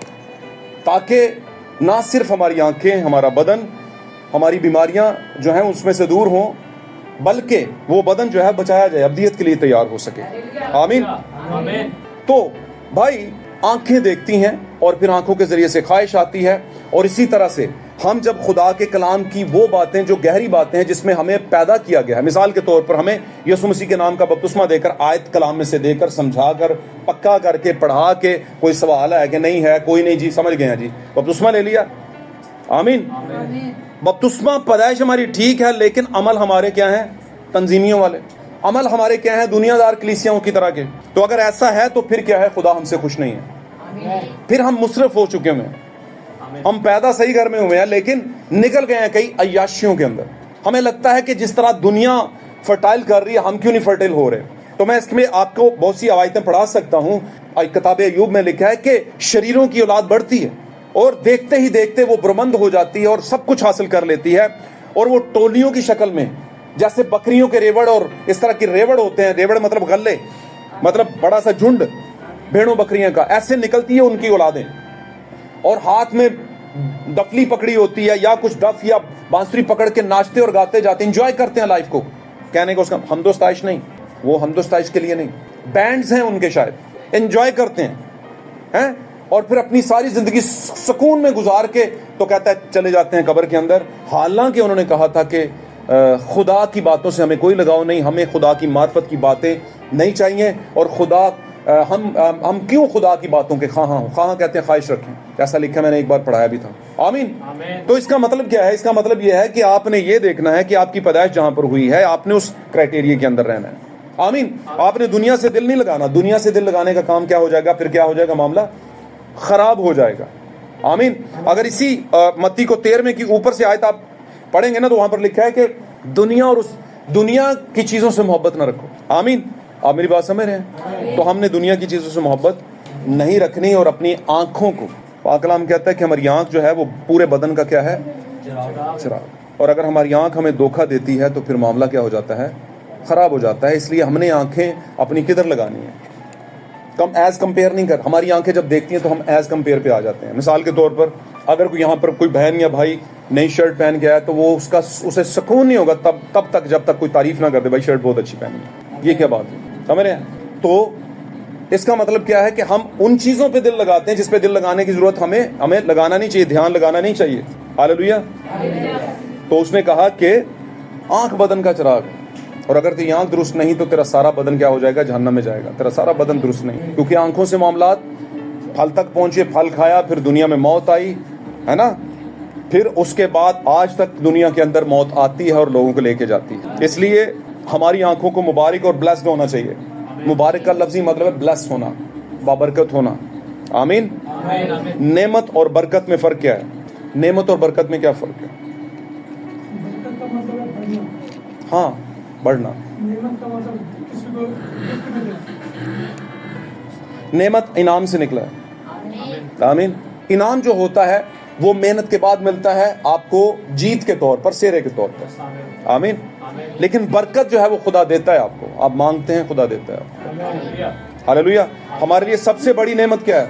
ताकि ना सिर्फ हमारी आंखें, हमारा बदन, हमारी बीमारियां जो हैं उसमें से दूर हों, बल्कि वो बदन जो है बचाया जाए, अब्दियत के लिए तैयार हो सके। आमीन। तो भाई, आंखें देखती हैं और फिर आंखों के जरिए से ख्वाहिश आती है, और इसी तरह से हम जब खुदा के कलाम की वो बातें जो गहरी बातें हैं जिसमें हमें पैदा किया गया है, मिसाल के तौर पर हमें यीशु मसीह के नाम का बपतिस्मा देकर, आयत कलाम में से देकर, समझा कर, पक्का करके, पढ़ा के, कोई सवाल है कि नहीं है, कोई नहीं जी, समझ गए हैं जी, बपतिस्मा ले लिया। आमीन। बपतिस्मा पैदाइश हमारी ठीक है, लेकिन अमल हमारे क्या हैं? तंजीमियों वाले अमल हमारे क्या है? दुनियादार कलीसियाओं की तरह के। तो अगर ऐसा है तो फिर क्या है? खुदा हमसे खुश नहीं है, फिर हम मुसरफ हो चुके हैं। हम पैदा सही घर में हुए हैं, लेकिन निकल गए हैं कई अय्याशियों के अंदर। हमें लगता है कि जिस तरह दुनिया फर्टाइल कर रही है, हम क्यों नहीं फर्टाइल हो रहे? तो मैं इसमें आपको बहुत सी आयतें पढ़ा सकता हूँ। किताब अय्यूब में लिखा है कि शरीरों की औलाद बढ़ती है, और देखते ही देखते वो बुरमंद हो जाती है और सब कुछ हासिल कर लेती है, और वो टोलियों की शक्ल में, जैसे बकरियों के रेवड़ और इस तरह के रेवड़ होते हैं, रेवड़ मतलब गले, मतलब बड़ा सा झुंड भेड़ों बकरियों का, ऐसे निकलती है उनकी औलादें, और हाथ में डफली पकड़ी होती है, या कुछ डफ या बांसुरी पकड़ के नाचते और गाते जाते, एंजॉय करते हैं लाइफ को। कहने का उसका हमदोस्ताइश नहीं, वो हमदोस्ताइश के लिए नहीं, बैंड्स हैं उनके, शायद एंजॉय करते हैं, और फिर अपनी सारी जिंदगी सुकून में गुजार के तो कहता है चले जाते हैं कब्र के अंदर। हालांकि उन्होंने कहा था कि खुदा की बातों से हमें कोई लगाव नहीं, हमें खुदा की मार्फत की बातें नहीं चाहिए, और खुदा ہم کیوں خدا کی باتوں کے خواہاں کہتے ہیں خواہش رکھیں، ایسا لکھا میں نے ایک بار پڑھایا بھی تھا. آمین. تو اس کا مطلب کیا ہے؟ اس کا مطلب یہ ہے کہ آپ نے یہ دیکھنا ہے کہ آپ کی پیدائش جہاں پر ہوئی ہے آپ نے اس کرائٹیریا کے اندر رہنا ہے. آمین. آپ نے دنیا سے دل نہیں لگانا. دنیا سے دل لگانے کا کام کیا ہو جائے گا؟ پھر کیا ہو جائے گا؟ معاملہ خراب ہو جائے گا. آمین. اگر اسی متی کو 13 کی اوپر سے آیت آپ پڑھیں گے نا تو وہاں پر لکھا ہے کہ دنیا اور اس دنیا کی چیزوں سے محبت نہ رکھو. آمین. آپ میری بات سمجھ رہے ہیں؟ تو ہم نے دنیا کی چیزوں سے محبت نہیں رکھنی اور اپنی آنکھوں کو، پاک کلام کہتا ہے کہ ہماری آنکھ جو ہے وہ پورے بدن کا کیا ہے؟ چراغ. اور اگر ہماری آنکھ ہمیں دھوکہ دیتی ہے تو پھر معاملہ کیا ہو جاتا ہے؟ خراب ہو جاتا ہے. اس لیے ہم نے آنکھیں اپنی کدھر لگانی ہیں؟ ایز کمپیئر نہیں کر. ہماری آنکھیں جب دیکھتی ہیں تو ہم ایز کمپیئر پہ آ جاتے ہیں. مثال کے طور پر اگر کوئی یہاں پر کوئی بہن یا بھائی نئی شرٹ پہن کے آیا تو وہ اسے سکون نہیں ہوگا تب تک جب تک کوئی تعریف نہ کر دے بھائی شرٹ بہت اچھی پہنی ہے. یہ کیا بات ہے؟ سمجھ رہے ہیں؟ تو اس کا مطلب کیا ہے کہ ہم ان چیزوں پہ دل لگاتے ہیں جس پہ دل لگانے کی ضرورت ہمیں لگانا نہیں چاہیے، دھیان لگانا نہیں چاہیے. ہاللیلویا. تو اس نے کہا کہ آنکھ بدن کا چراغ ہے، اور اگر تیری آنکھ درست نہیں تو تیرا سارا بدن کیا ہو جائے گا؟ جہنم میں جائے گا. تیرا سارا بدن درست نہیں، کیونکہ آنکھوں سے معاملات پھل تک پہنچے، پھل کھایا، پھر دنیا میں موت آئی ہے نا، پھر اس کے بعد آج تک دنیا کے اندر موت آتی ہے اور لوگوں کو لے کے جاتی ہے. اس لیے ہماری آنکھوں کو مبارک اور بلیسڈ ہونا چاہیے. مبارک کا لفظی مطلب ہے بلیس ہونا، بابرکت ہونا. آمین. نعمت اور برکت میں فرق کیا ہے؟ نعمت اور برکت میں کیا فرق ہے؟ ہاں، بڑھنا. نعمت انعام سے نکلا ہے. آمین. انعام جو ہوتا ہے وہ محنت کے بعد ملتا ہے آپ کو جیت کے طور پر، سیرے کے طور پر. آمین. لیکن برکت جو ہے وہ خدا دیتا ہے آپ کو. آپ مانگتے ہیں، خدا دیتا ہے آپ کو. ہاللیلویا. ہمارے لیے سب سے بڑی نعمت کیا ہے؟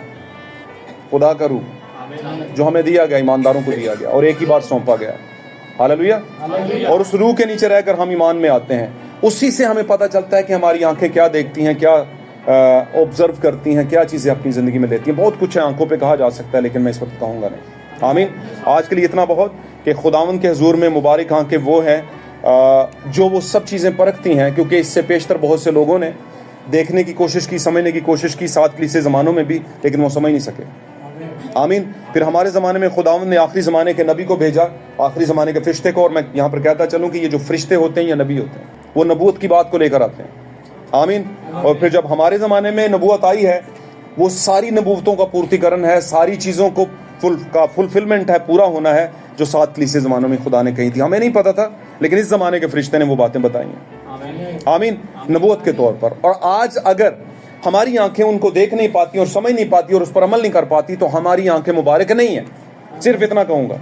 خدا کا روح جو ہمیں دیا گیا، ایمانداروں کو دیا گیا اور ایک ہی بار سونپا گیا. ہاللیلویا. اور اس روح کے نیچے رہ کر ہم ایمان میں آتے ہیں. اسی سے ہمیں پتہ چلتا ہے کہ ہماری آنکھیں کیا دیکھتی ہیں، کیا آبزرو کرتی ہیں، کیا چیزیں اپنی زندگی میں لیتی ہیں. بہت کچھ ہے آنکھوں پہ کہا جا سکتا ہے لیکن میں اس وقت کہوں گا نہیں. آمین. آج کے لیے اتنا بہت کہ خداوند کے حضور میں مبارک آنکھیں وہ ہیں جو وہ سب چیزیں پرکھتی ہیں، کیونکہ اس سے پیشتر بہت سے لوگوں نے دیکھنے کی کوشش کی، سمجھنے کی کوشش کی 7 کلیسے زمانوں میں بھی، لیکن وہ سمجھ نہیں سکے. آمین. پھر ہمارے زمانے میں خداوند نے آخری زمانے کے نبی کو بھیجا، آخری زمانے کے فرشتے کو. اور میں یہاں پر کہتا چلوں کہ یہ جو فرشتے ہوتے ہیں یا نبی ہوتے ہیں وہ نبوت کی بات کو لے کر آتے ہیں. آمین. اور پھر جب ہمارے زمانے میں نبوت آئی ہے وہ ساری نبوتوں کا پورتی کرن ہے، ساری چیزوں کو فلفلمنٹ ہے، پورا ہونا ہے جو 7 کلیسے زمانوں میں خدا نے کہی تھی. ہمیں نہیں پتا تھا لیکن اس زمانے کے فرشتے نے وہ باتیں بتائی ہیں. آمین. نبوت کے طور پر. اور آج اگر ہماری آنکھیں ان کو دیکھ نہیں پاتی اور سمجھ نہیں پاتی اور اس پر عمل نہیں کر پاتی تو ہماری آنکھیں مبارک نہیں ہیں. صرف اتنا کہوں گا.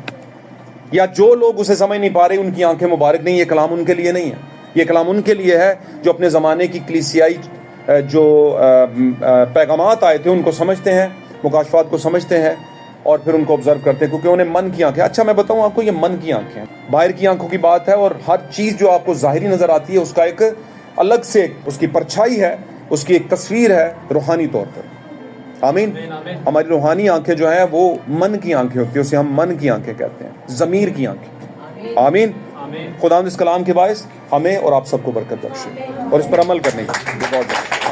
یا جو لوگ اسے سمجھ نہیں پا رہے ان کی آنکھیں مبارک نہیں. یہ کلام ان کے لیے نہیں ہے. یہ کلام ان کے لیے ہے جو اپنے زمانے کی کلیسیائی جو پیغامات آئے تھے ان کو سمجھتے ہیں، مکاشفات کو سمجھتے ہیں اور پھر ان کو آبزرو کرتے ہیں، کیونکہ انہیں من کی آنکھیں. اچھا میں بتاؤں آپ کو، یہ من کی آنکھیں ہیں، باہر کی آنکھوں کی بات ہے. اور ہر چیز جو آپ کو ظاہری نظر آتی ہے اس کا ایک الگ سے اس کی پرچھائی ہے، اس کی ایک تصویر ہے روحانی طور پر. آمین. ہماری روحانی آنکھیں جو ہیں وہ من کی آنکھیں ہوتی ہیں، اسے ہم من کی آنکھیں کہتے ہیں، ضمیر کی آنکھیں. آمین. خدا اس کلام کے باعث ہمیں اور آپ سب کو برکت بخشے اور اس پر عمل کرنے کی بہت